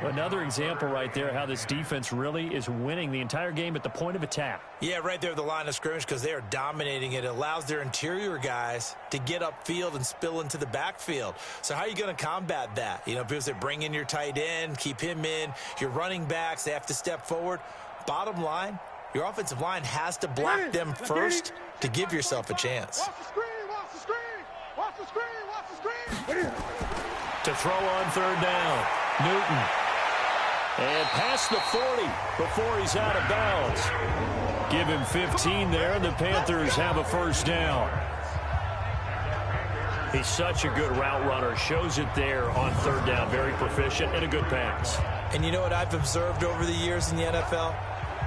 Another example right there how this defense really is winning the entire game at the point of attack. Yeah, right there at the line of scrimmage because they are dominating it. It allows their interior guys to get upfield and spill into the backfield. So how are you going to combat that? You know, people say bring in your tight end, keep him in. Your running backs, they have to step forward. Bottom line, your offensive line has to block them first to give yourself a chance. Watch the screen! Watch the screen! Watch the screen! Watch the screen! To throw on third down, Newton. And past the 40 before he's out of bounds. Give him 15 there, and the Panthers have a first down. He's such a good route runner. Shows it there on third down. Very proficient and a good pass. And you know what I've observed over the years in the NFL?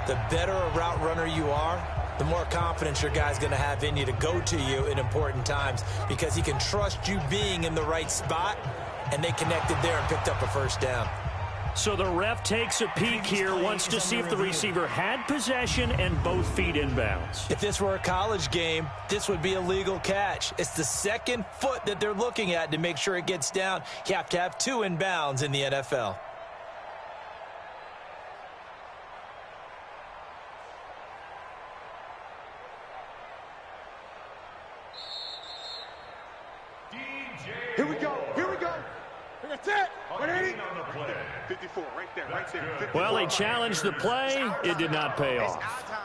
The better a route runner you are, the more confidence your guy's going to have in you to go to you in important times because he can trust you being in the right spot, and they connected there and picked up a first down. So the ref takes a peek here, wants to see if the receiver had possession and both feet inbounds. If this were a college game, this would be a legal catch. It's the second foot that they're looking at to make sure it gets down. You have to have 2 inbounds in the NFL. Here we go. Here we go. That's it. 180. 54, right there, right there. 54. Well, he challenged the play. It did not pay off.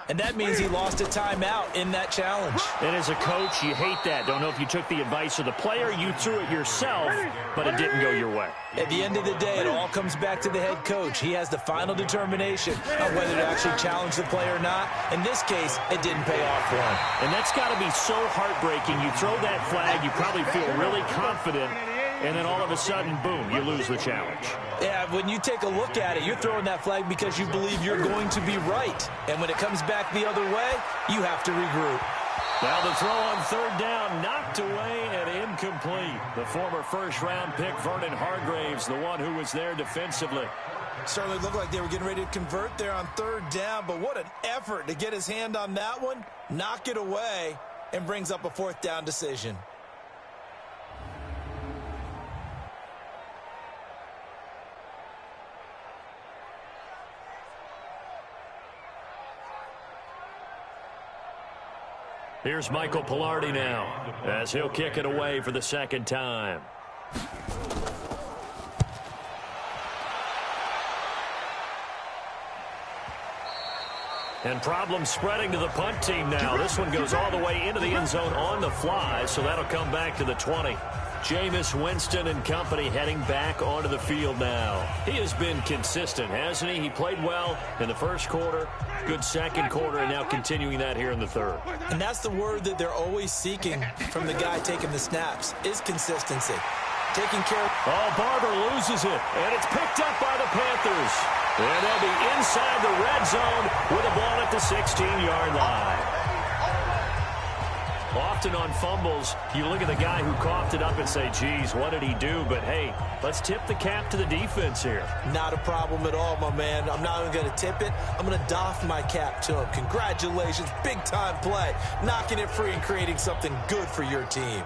And that means he lost a timeout in that challenge. And as a coach, you hate that. Don't know if you took the advice of the player, you threw it yourself, but it didn't go your way. At the end of the day, it all comes back to the head coach. He has the final determination on whether to actually challenge the play or not. In this case, it didn't pay off for him. And that's got to be so heartbreaking. You throw that flag, you probably feel really confident, and then all of a sudden, boom, you lose the challenge. Yeah, when you take a look at it, you're throwing that flag because you believe you're going to be right. And when it comes back the other way, you have to regroup. Now the throw on third down, knocked away and incomplete. The former first-round pick, Vernon Hargraves, the one who was there defensively. Certainly looked like they were getting ready to convert there on third down, but what an effort to get his hand on that one, knock it away, and brings up a fourth down decision. Here's Michael Pilardi now, as he'll kick it away for the second time. And problems spreading to the punt team now. This one goes all the way into the end zone on the fly, so that'll come back to the 20. Jameis Winston and company heading back onto the field now. He has been consistent, hasn't he? He played well in the first quarter, good second quarter, and now continuing that here in the third. And that's the word that they're always seeking from the guy taking the snaps, is consistency. Taking care of... Oh, Barber loses it, and it's picked up by the Panthers. And they'll be inside the red zone with a ball at the 16-yard line. Often on fumbles, you look at the guy who coughed it up and say, geez, what did he do? But, hey, let's tip the cap to the defense here. Not a problem at all, my man. I'm not even going to tip it. I'm going to doff my cap to him. Congratulations, big-time play. Knocking it free and creating something good for your team.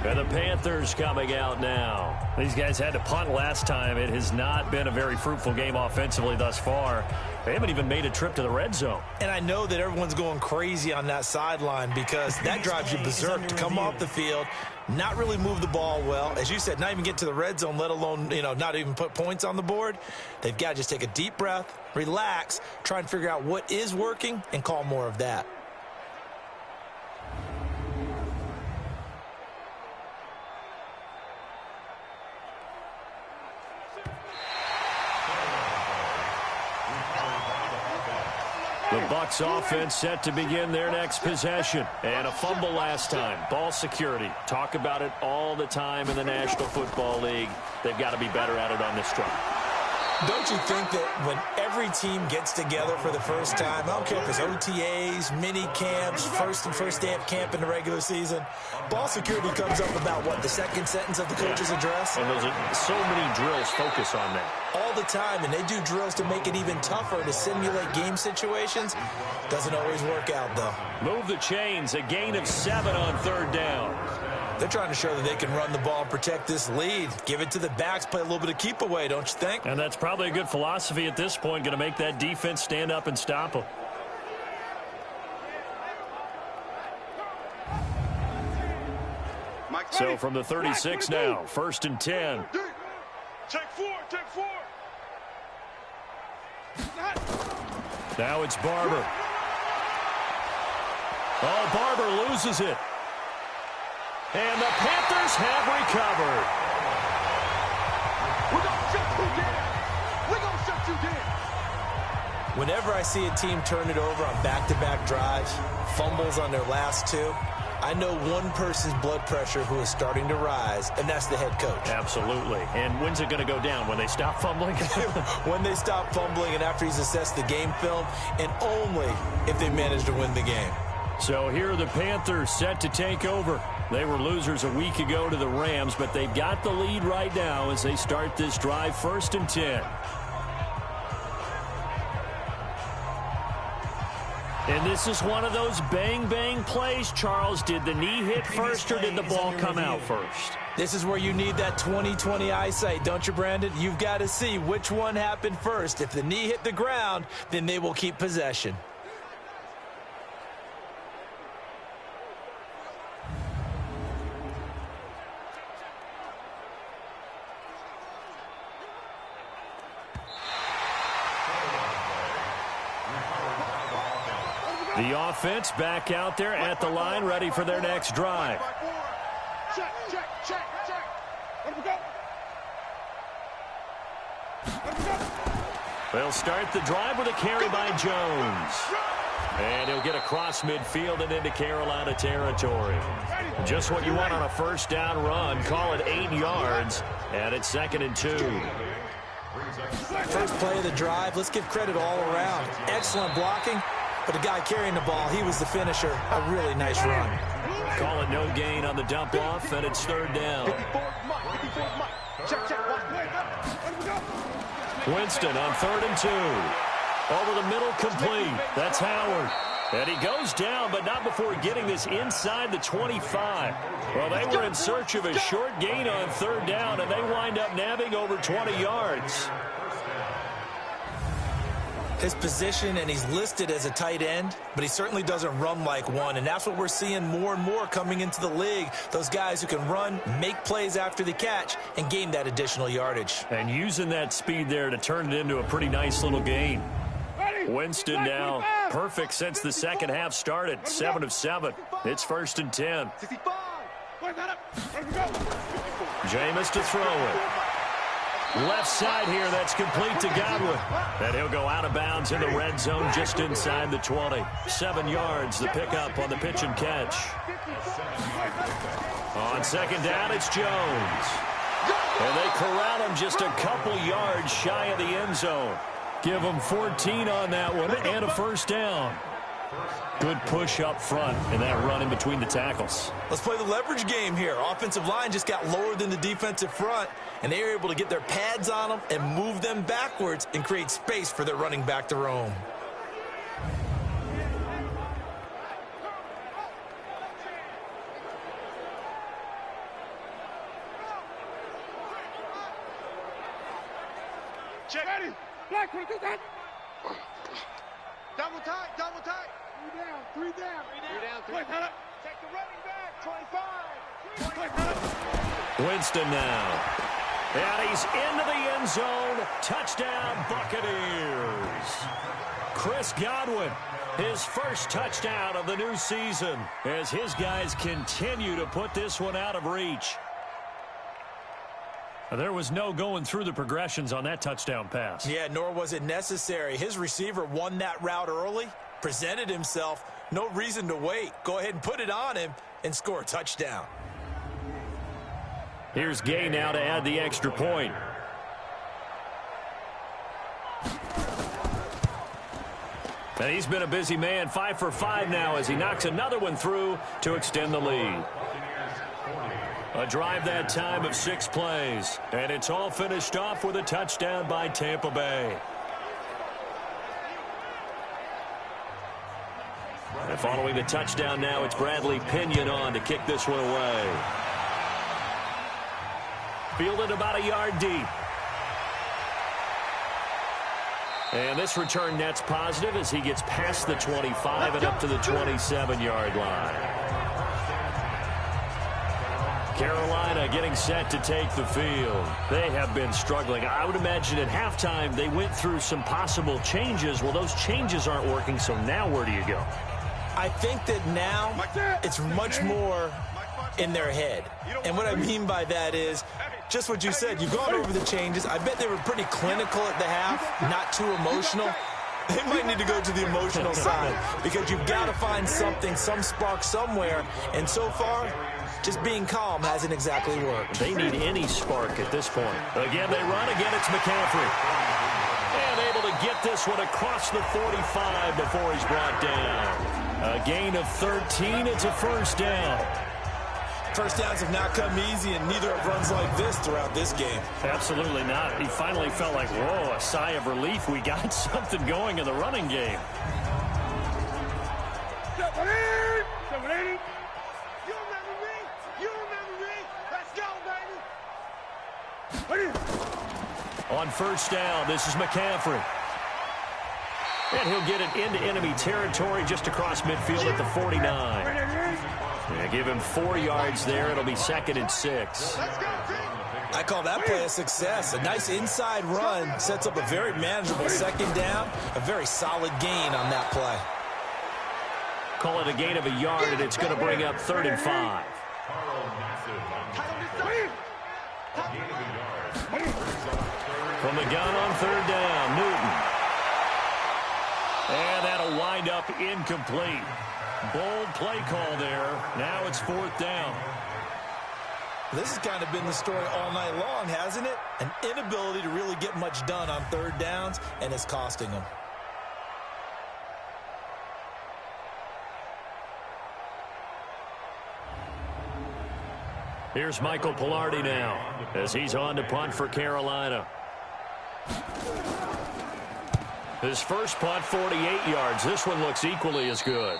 And the Panthers coming out now. These guys had to punt last time. It has not been a very fruitful game offensively thus far. They haven't even made a trip to the red zone. And I know that everyone's going crazy on that sideline because that drives you berserk to come off the field, not really move the ball well. As you said, not even get to the red zone, let alone, not even put points on the board. They've got to just take a deep breath, relax, try and figure out what is working, and call more of that. The Bucs offense set to begin their next possession. And a fumble last time. Ball security. Talk about it all the time in the National Football League. They've got to be better at it on this drive. Don't you think that when every team gets together for the first time, I don't care if it's OTAs, mini camps, first day of camp in the regular season, ball security comes up about, what, the second sentence of the coach's address? And those are so many drills focus on that. All the time, and they do drills to make it even tougher to simulate game situations. Doesn't always work out, though. Move the chains, a gain of 7 on third down. They're trying to show that they can run the ball and protect this lead. Give it to the backs, play a little bit of keep away, don't you think? And that's probably a good philosophy at this point, going to make that defense stand up and stop them. So from the 36 now, 1st and 10. Take four. Now it's Barber. Oh, Barber loses it. And the Panthers have recovered. We're going to shut you down. We're going to shut you down. Whenever I see a team turn it over on back-to-back drives, fumbles on their last two, I know one person's blood pressure who is starting to rise, and that's the head coach. Absolutely. And when's it going to go down? When they stop fumbling? When they stop fumbling and after he's assessed the game film, and only if they manage to win the game. So here are the Panthers set to take over. They were losers a week ago to the Rams, but they've got the lead right now as they start this drive 1st and 10. And this is one of those bang-bang plays, Charles. Did the knee hit first or did the ball come out first? This is where you need that 20/20 eyesight, don't you, Brandon? You've got to see which one happened first. If the knee hit the ground, then they will keep possession. The offense back out there at the line, ready for their next drive. Check, check, check, check. Let me go. Let me go. They'll start the drive with a carry by Jones. And he'll get across midfield and into Carolina territory. Just what you want on a first down run. Call it 8 yards. And it's 2nd and 2. First play of the drive, let's give credit all around. Excellent blocking. But the guy carrying the ball, he was the finisher. A really nice run. Call it no gain on the dump off, and it's 3rd down. Check, check. Winston on 3rd and 2. Over the middle, complete. That's Howard. And he goes down, but not before getting this inside the 25. Well, they were in search of a short gain on 3rd down, and they wind up nabbing over 20 yards. His position, and he's listed as a tight end, but he certainly doesn't run like one, and that's what we're seeing more and more coming into the league. Those guys who can run, make plays after the catch, and gain that additional yardage. And using that speed there to turn it into a pretty nice little gain. Winston now perfect since the second half started. 7 of 7. It's 1st and 10. Jameis to throw it. Left side here, that's complete to Godwin. And he'll go out of bounds in the red zone just inside the 20. 7 yards, the pickup on the pitch and catch. On 2nd down, it's Jones. And they corral him just a couple yards shy of the end zone. Give him 14 on that one and a 1st down. Good push up front and that run in between the tackles. Let's play the leverage game here. Offensive line just got lower than the defensive front, and they were able to get their pads on them and move them backwards and create space for their running back to roam. Check. Ready. Black, what is that? Double tight, double tight. 3 down, 3 down. 3 down, 3 down. Take the running back, 25. Winston now. And he's into the end zone. Touchdown, Buccaneers. Chris Godwin, his first touchdown of the new season as his guys continue to put this one out of reach. There was no going through the progressions on that touchdown pass. Yeah, nor was it necessary. His receiver won that route early, presented himself, no reason to wait. Go ahead and put it on him and score a touchdown. Here's Gay now to add the extra point. And he's been a busy man, 5 for 5 now as he knocks another one through to extend the lead. A drive that time of 6 plays, and it's all finished off with a touchdown by Tampa Bay. And following the touchdown now, it's Bradley Pinion on to kick this one away. Fielded about a yard deep. And this return net's positive as he gets past the 25 and up to the 27-yard line. Carolina getting set to take the field. They have been struggling. I would imagine at halftime they went through some possible changes. Well, those changes aren't working, so now where do you go? I think that now it's much more in their head. And what I mean by that is just what you said. You've gone over the changes. I bet they were pretty clinical at the half, not too emotional. They might need to go to the emotional side because you've got to find something, some spark somewhere. And so far, just being calm hasn't exactly worked. They need any spark at this point. Again, they run. Again, it's McCaffrey. And able to get this one across the 45 before he's brought down. A gain of 13. It's a first down. First downs have not come easy, and neither have runs like this throughout this game. Absolutely not. He finally felt like, whoa, a sigh of relief. We got something going in the running game. On first down, this is McCaffrey. And he'll get it into enemy territory just across midfield at the 49. Yeah, give him 4 yards there. It'll be 2nd and 6. I call that play a success. A nice inside run sets up a very manageable second down. A very solid gain on that play. Call it a gain of a yard, and it's going to bring up 3rd and 5. From the gun on 3rd down, Newton. And that'll wind up incomplete. Bold play call there. Now it's 4th down. This has kind of been the story all night long, hasn't it? An inability to really get much done on 3rd downs, and it's costing them. Here's Michael Pilardi now as he's on to punt for Carolina. His first punt, 48 yards. This one looks equally as good.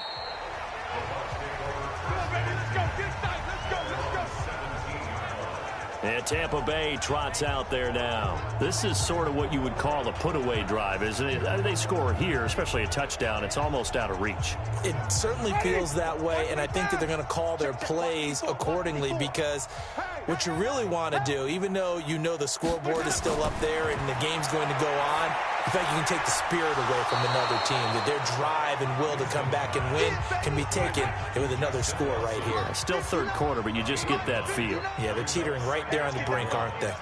And Tampa Bay trots out there now. This is sort of what you would call a put-away drive, isn't it? They score here, especially a touchdown. It's almost out of reach. It certainly feels that way, and I think that they're going to call their plays accordingly because what you really want to do, even though you know the scoreboard is still up there and the game's going to go on, in fact, you can take the spirit away from another team. That their drive and will to come back and win can be taken with another score right here. Still 3rd quarter, but you just get that feel. Yeah, they're teetering right there on the brink, aren't they?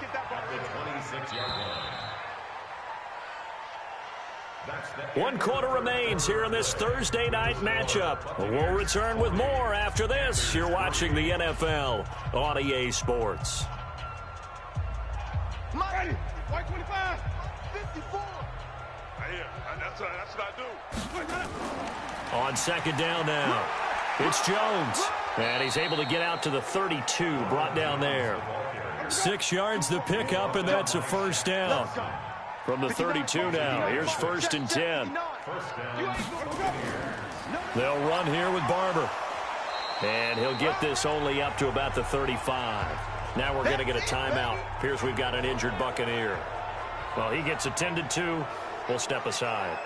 One quarter remains here in this Thursday night matchup. We'll return with more after this. You're watching the NFL on EA Sports. Ready. 125. 54. That's what I do. On 2nd down now, it's Jones. And he's able to get out to the 32, brought down there. 6 yards the pickup, and that's a first down. From the 32 now, here's 1st and 10. They'll run here with Barber. And he'll get this only up to about the 35. Now we're going to get a timeout. Appears we've got an injured Buccaneer. Well, he gets attended to. We'll step aside.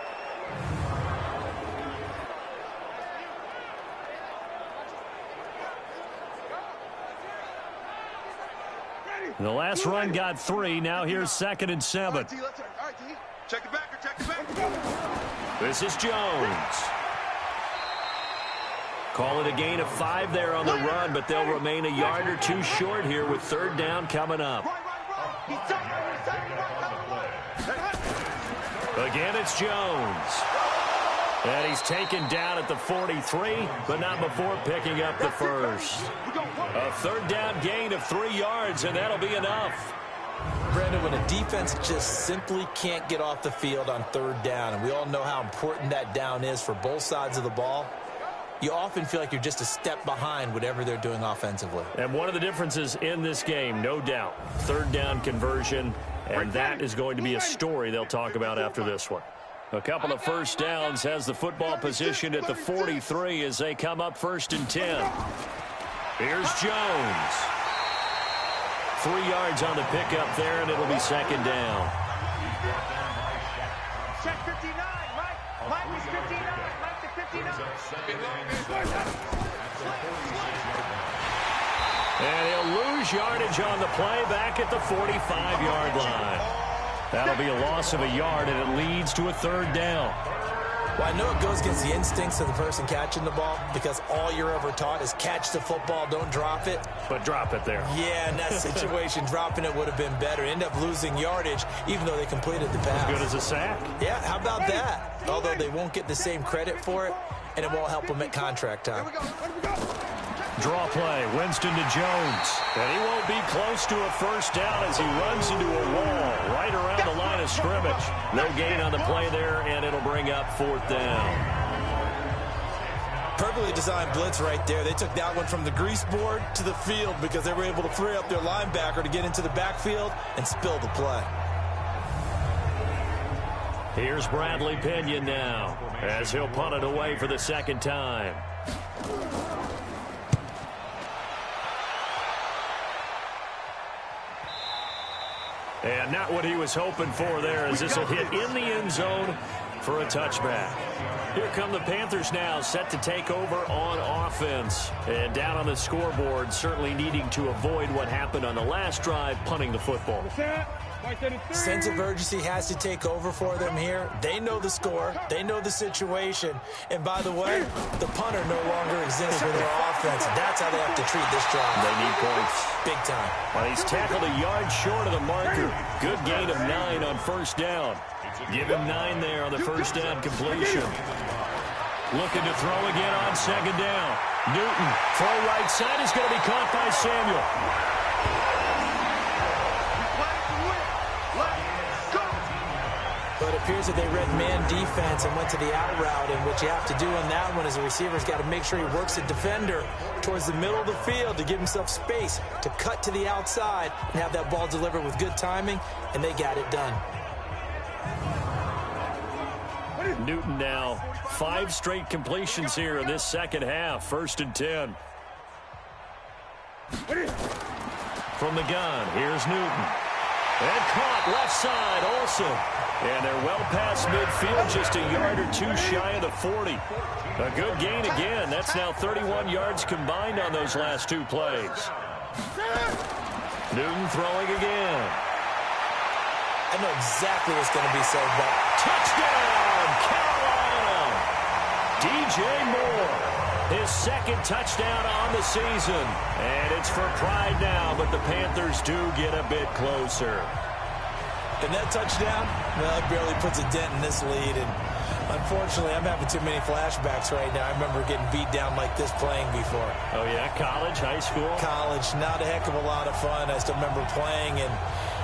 The last run got 3. Now here's 2nd and 7. Check the back. Check the back. This is Jones. Call it a gain of 5 there on the run, but they'll remain a yard or 2 short here with 3rd down coming up. Again, it's Jones. And he's taken down at the 43, but not before picking up the first. A 3rd down gain of 3 yards, and that'll be enough. Brandon, when a defense just simply can't get off the field on 3rd down, and we all know how important that down is for both sides of the ball, you often feel like you're just a step behind whatever they're doing offensively. And one of the differences in this game, no doubt, 3rd down conversion, and that is going to be a story they'll talk about after this one. A couple of first downs, has the football positioned at the 43 as they come up 1st and 10. Here's Jones. 3 yards on the pickup there, and it'll be 2nd down. Check 59, Mike. Mike is 59. Mike to 59. And he'll lose yardage on the play back at the 45-yard line. That'll be a loss of a yard, and it leads to a 3rd down. Well, I know it goes against the instincts of the person catching the ball because all you're ever taught is catch the football, don't drop it. But drop it there. Yeah, in that situation, dropping it would have been better. End up losing yardage, even though they completed the pass. As good as a sack. Yeah, how about that? Although they won't get the same credit for it, and it won't help them at contract time. Draw play, Winston to Jones. And he won't be close to a first down as he runs into a wall right around the line of scrimmage. No gain on the play there, and it'll bring up 4th down. Perfectly designed blitz right there. They took that one from the grease board to the field because they were able to free up their linebacker to get into the backfield and spill the play. Here's Bradley Pinion now as he'll punt it away for the 2nd time. And not what he was hoping for there, as this will hit in the end zone for a touchback. Here come the Panthers now, set to take over on offense. And down on the scoreboard, certainly needing to avoid what happened on the last drive, punting the football. Sense of urgency has to take over for them here. They know the score. They know the situation. And by the way, the punter no longer exists for their offense. That's how they have to treat this drive. They need points. Big time. Well, he's tackled a yard short of the marker. Good gain of 9 on first down. Give him 9 there on the first down completion. Looking to throw again on 2nd down. Newton, throw right side is going to be caught by Samuel. But it appears that they read man defense and went to the out route, and what you have to do on that one is the receiver's got to make sure he works the defender towards the middle of the field to give himself space to cut to the outside and have that ball delivered with good timing, and they got it done. Newton now 5 straight completions here in this second half. 1st and 10. From the gun, here's Newton. And caught left side, Olsen. And they're well past midfield, just a yard or 2 shy of the 40. A good gain again. That's now 31 yards combined on those last 2 plays. Newton throwing again. I know exactly what's going to be said, but touchdown, Carolina! DJ Moore, his 2nd touchdown on the season. And it's for pride now, but the Panthers do get a bit closer. And that touchdown, well, it barely puts a dent in this lead. And unfortunately, I'm having too many flashbacks right now. I remember getting beat down like this playing before. Oh, yeah? College, high school? College. Not a heck of a lot of fun. I still remember playing and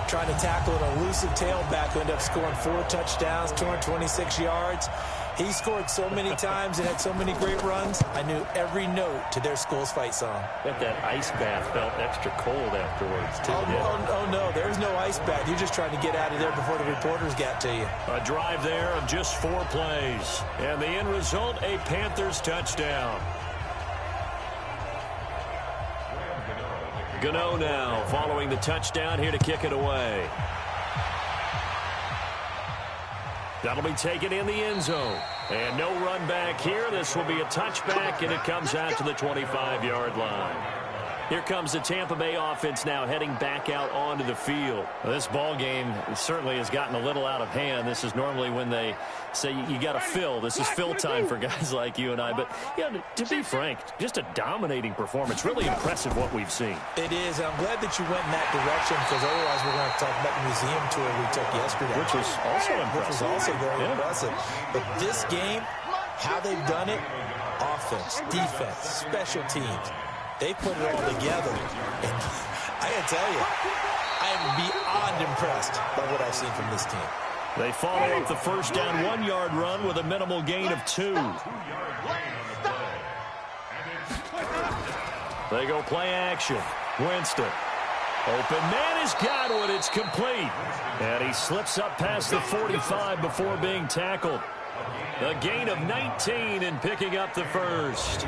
trying to tackle an elusive tailback who ended up scoring 4 touchdowns, 226 yards. He scored so many times and had so many great runs, I knew every note to their school's fight song. Bet that ice bath felt extra cold afterwards, too. Oh, no, there was no ice bath. You're just trying to get out of there before the reporters got to you. A drive there of just 4 plays. And the end result, a Panthers touchdown. Gano now following the touchdown here to kick it away. That'll be taken in the end zone. And no run back here. This will be a touchback, and it comes out to the 25-yard line. Here comes the Tampa Bay offense now heading back out onto the field. Well, this ball game certainly has gotten a little out of hand. This is normally when they say you got to fill. This is fill time for guys like you and I. But, yeah, to be frank, just a dominating performance. Really impressive what we've seen. It is. I'm glad that you went in that direction because otherwise we're going to talk about the museum tour we took yesterday. Which was also impressive. Which was also very impressive. But this game, how they've done it, offense, defense, special teams, they put it all together. And I got to tell you, I am beyond impressed by what I've seen from this team. They follow up the first down 1-yard run with a minimal gain of 2. They go play action. Winston. Open man is Godwin. It's complete. And he slips up past the 45 before being tackled. A gain of 19 and picking up the first.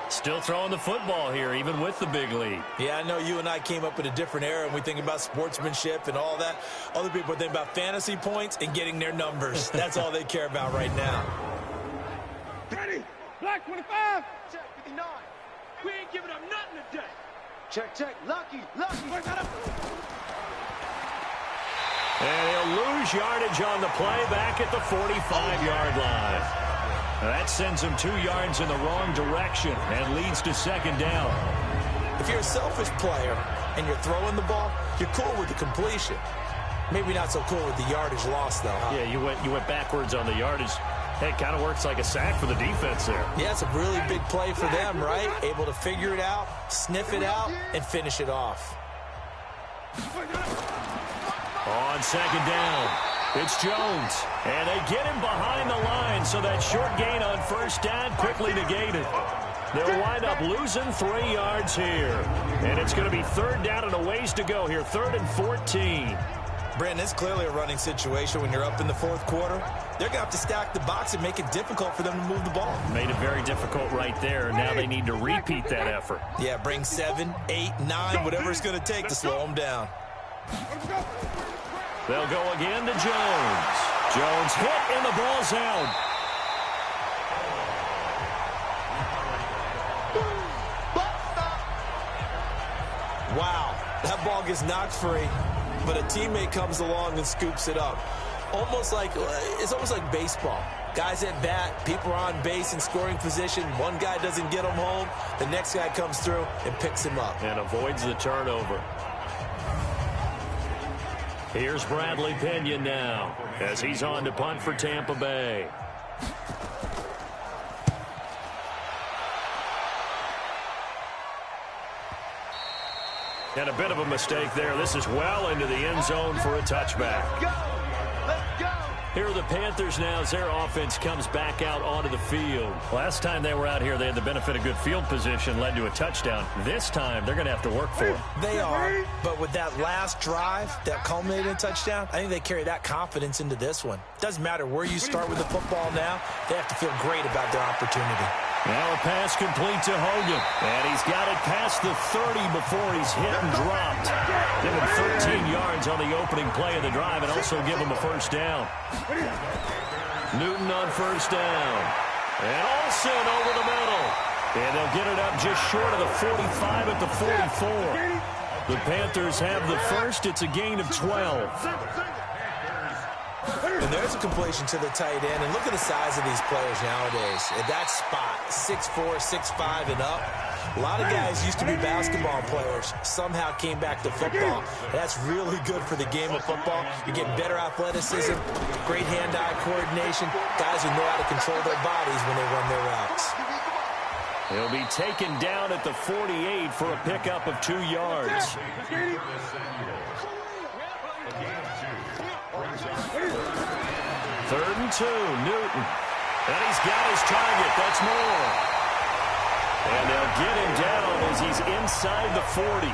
Still throwing the football here, even with the big lead. Yeah, I know you and I came up in a different era, and we think about sportsmanship and all that. Other people think about fantasy points and getting their numbers. That's all they care about right now. Ready? Black 25. Check 59. We ain't giving up nothing today. Check. Lucky. And he'll lose yardage on the play back at the 45-yard line. That sends him 2 yards in the wrong direction and leads to second down. If you're a selfish player and you're throwing the ball, you're cool with the completion. Maybe not so cool with the yardage loss, though, huh? Yeah, you went backwards on the yardage. Hey, it kind of works like a sack for the defense there. Yeah, it's a really big play for them, right? Able to figure it out, sniff it out, and finish it off. On second down, it's Jones. And they get him behind the line, so that short gain on first down quickly negated. They'll wind up losing 3 yards here. And it's going to be third down and a ways to go here, 3rd and 14. Brandon, it's clearly a running situation when you're up in the 4th quarter. They're going to have to stack the box and make it difficult for them to move the ball. Made it very difficult right there, and now they need to repeat that effort. Yeah, bring 7, 8, 9, whatever it's going to take to slow them down. They'll go again to Jones. Jones hit, and the ball's out. Wow, that ball gets knocked free, but a teammate comes along and scoops it up. It's almost like baseball. Guys at bat, people are on base in scoring position. One guy doesn't get him home. The next guy comes through and picks him up. And avoids the turnover. Here's Bradley Pena now as he's on to punt for Tampa Bay. And a bit of a mistake there. This is well into the end zone for a touchback. Here are the Panthers now as their offense comes back out onto the field. Last time they were out here, they had the benefit of good field position, led to a touchdown. This time, they're going to have to work for it. They are, but with that last drive that culminated in a touchdown, I think they carry that confidence into this one. Doesn't matter where you start with the football now, they have to feel great about their opportunity. Now a pass complete to Hogan, and he's got it past the 30 before he's hit and dropped. Give him 13 yards on the opening play of the drive and also give him a first down. Newton on first down. And Olsen over the middle. And they'll get it up just short of the 45 at the 44. The Panthers have the first. It's a gain of 12. And there's a completion to the tight end. And look at the size of these players nowadays. At that spot, 6'4", 6'5", and up. A lot of guys used to be basketball players. Somehow came back to football. That's really good for the game of football. You're getting better athleticism, great hand-eye coordination. Guys who know how to control their bodies when they run their routes. He'll be taken down at the 48 for a pickup of 2 yards. 3rd and 2, Newton. And he's got his target. That's more. And they'll get him down as he's inside the 40.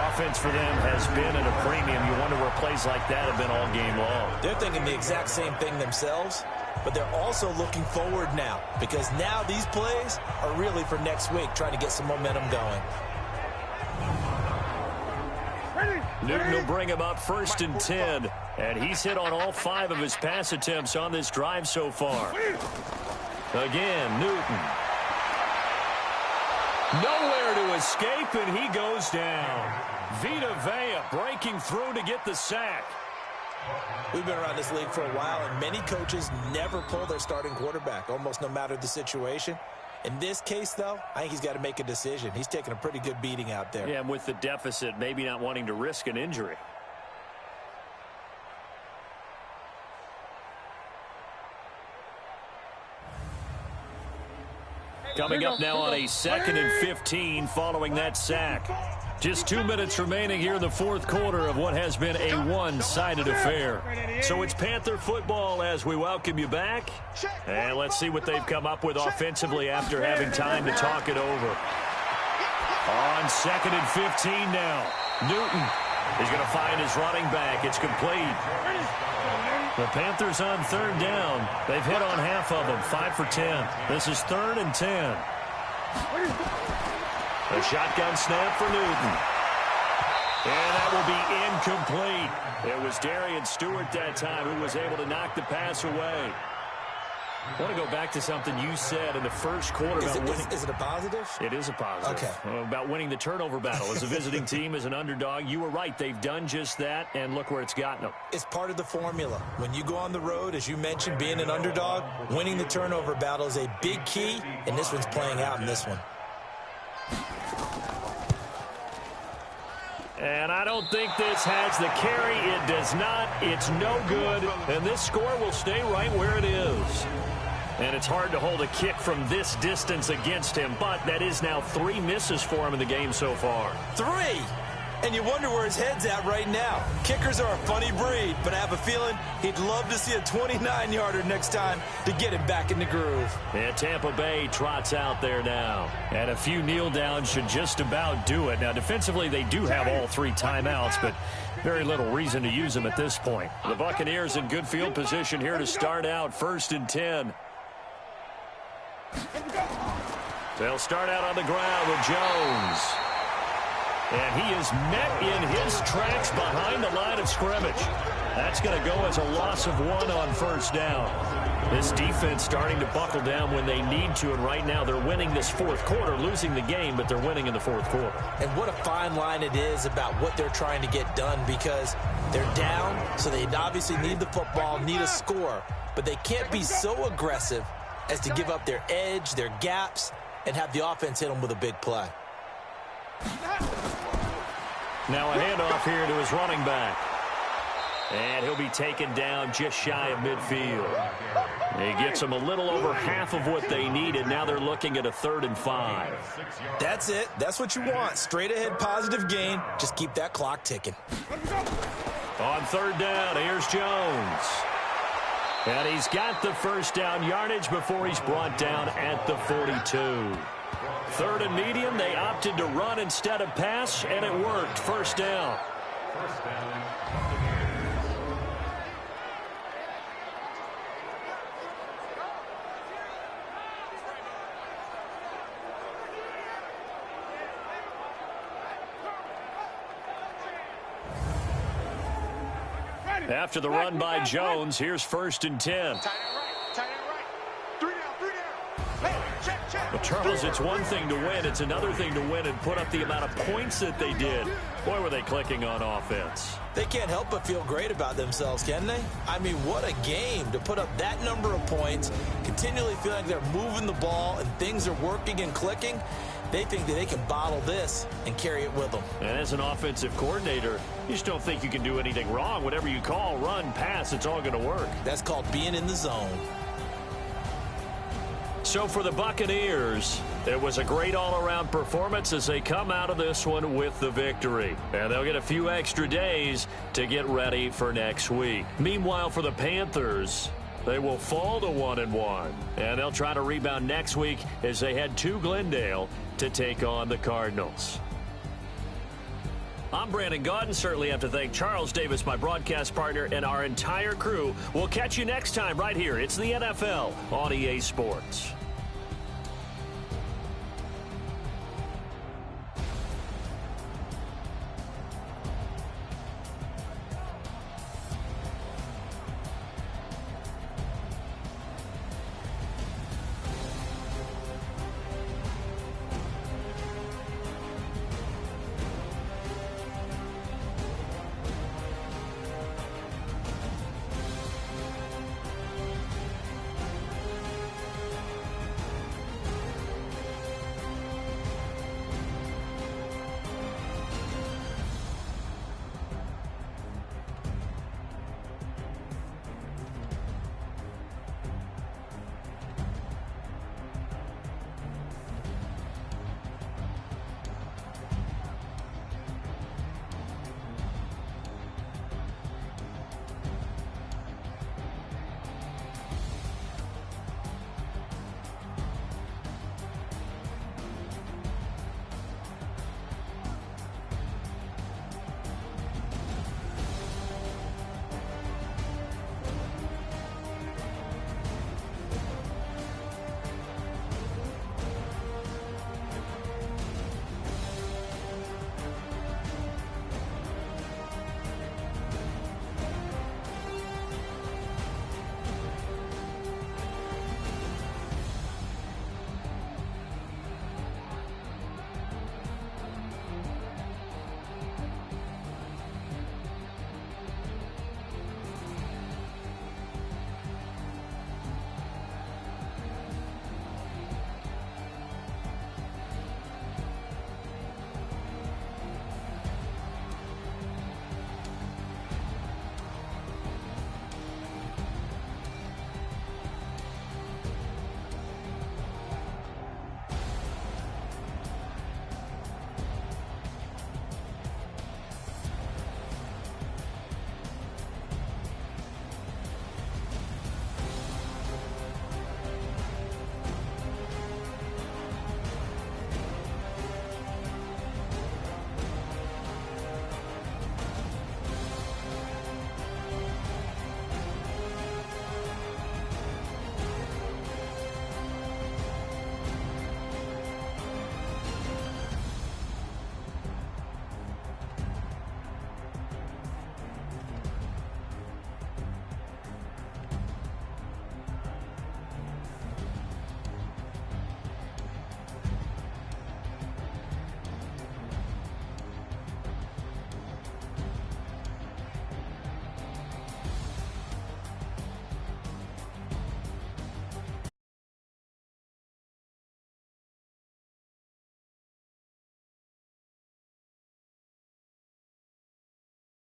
Offense for them has been at a premium. You wonder where plays like that have been all game long. They're thinking the exact same thing themselves, but they're also looking forward now because now these plays are really for next week, trying to get some momentum going. Newton will bring him up 1st and 10, and he's hit on all 5 of his pass attempts on this drive so far. Again, Newton. Nowhere to escape, and he goes down. Vita Vea breaking through to get the sack. We've been around this league for a while, and many coaches never pull their starting quarterback, almost no matter the situation. In this case, though, I think he's got to make a decision. He's taking a pretty good beating out there. Yeah, and with the deficit, maybe not wanting to risk an injury. Coming up now on a 2nd and 15 following that sack. Just 2 minutes remaining here in the 4th quarter of what has been a one-sided affair. So it's Panther football as we welcome you back. And let's see what they've come up with offensively after having time to talk it over. On 2nd and 15 now. Newton is going to find his running back. It's complete. The Panthers on 3rd down. They've hit on half of them, 5 for 10. This is 3rd and 10. A shotgun snap for Newton. And that will be incomplete. It was Darian Stewart that time who was able to knock the pass away. I want to go back to something you said in the first quarter about winning. Is it a positive? It is a positive. Okay. About winning the turnover battle as a visiting team, as an underdog. You were right. They've done just that, and look where it's gotten them. It's part of the formula. When you go on the road, as you mentioned, being an underdog, winning the turnover battle is a big key, and this one's playing out in this one. And I don't think this has the carry. It does not. It's no good. And this score will stay right where it is. And it's hard to hold a kick from this distance against him, but that is now 3 misses for him in the game so far. 3! And you wonder where his head's at right now. Kickers are a funny breed, but I have a feeling he'd love to see a 29-yarder next time to get him back in the groove. And Tampa Bay trots out there now. And a few kneel downs should just about do it. Now, defensively, they do have all 3 timeouts, but very little reason to use them at this point. The Buccaneers in good field position here to start out 1st and 10. They'll start out on the ground with Jones. And he is met in his tracks behind the line of scrimmage. That's going to go as a loss of 1 on 1st down. This defense starting to buckle down when they need to, and right now they're winning this 4th quarter, losing the game, but they're winning in the 4th quarter. And what a fine line it is about what they're trying to get done, because they're down, so they obviously need the football, need a score, but they can't be so aggressive as to give up their edge, their gaps, and have the offense hit them with a big play. Now a handoff here to his running back. And he'll be taken down just shy of midfield. He gets them a little over half of what they needed. Now they're looking at a 3rd and 5. That's it. That's what you want. Straight ahead positive gain. Just keep that clock ticking. On 3rd down, here's Jones. And he's got the 1st down yardage before he's brought down at the 42. 3rd and medium, they opted to run instead of pass, and it worked. 1st down. After the run by Jones, here's 1st and 10. But Charles, it's one thing to win. It's another thing to win and put up the amount of points that they did. Boy, were they clicking on offense. They can't help but feel great about themselves, can they? I mean, what a game to put up that number of points, continually feeling like they're moving the ball and things are working and clicking. They think that they can bottle this and carry it with them. And as an offensive coordinator, you just don't think you can do anything wrong. Whatever you call, run, pass, it's all going to work. That's called being in the zone. So for the Buccaneers, it was a great all-around performance as they come out of this one with the victory. And they'll get a few extra days to get ready for next week. Meanwhile, for the Panthers, they will fall to 1-1. And they'll try to rebound next week as they head to Glendale to take on the Cardinals. I'm Brandon Gaudin. Certainly have to thank Charles Davis, my broadcast partner, and our entire crew. We'll catch you next time right here. It's the NFL on EA Sports.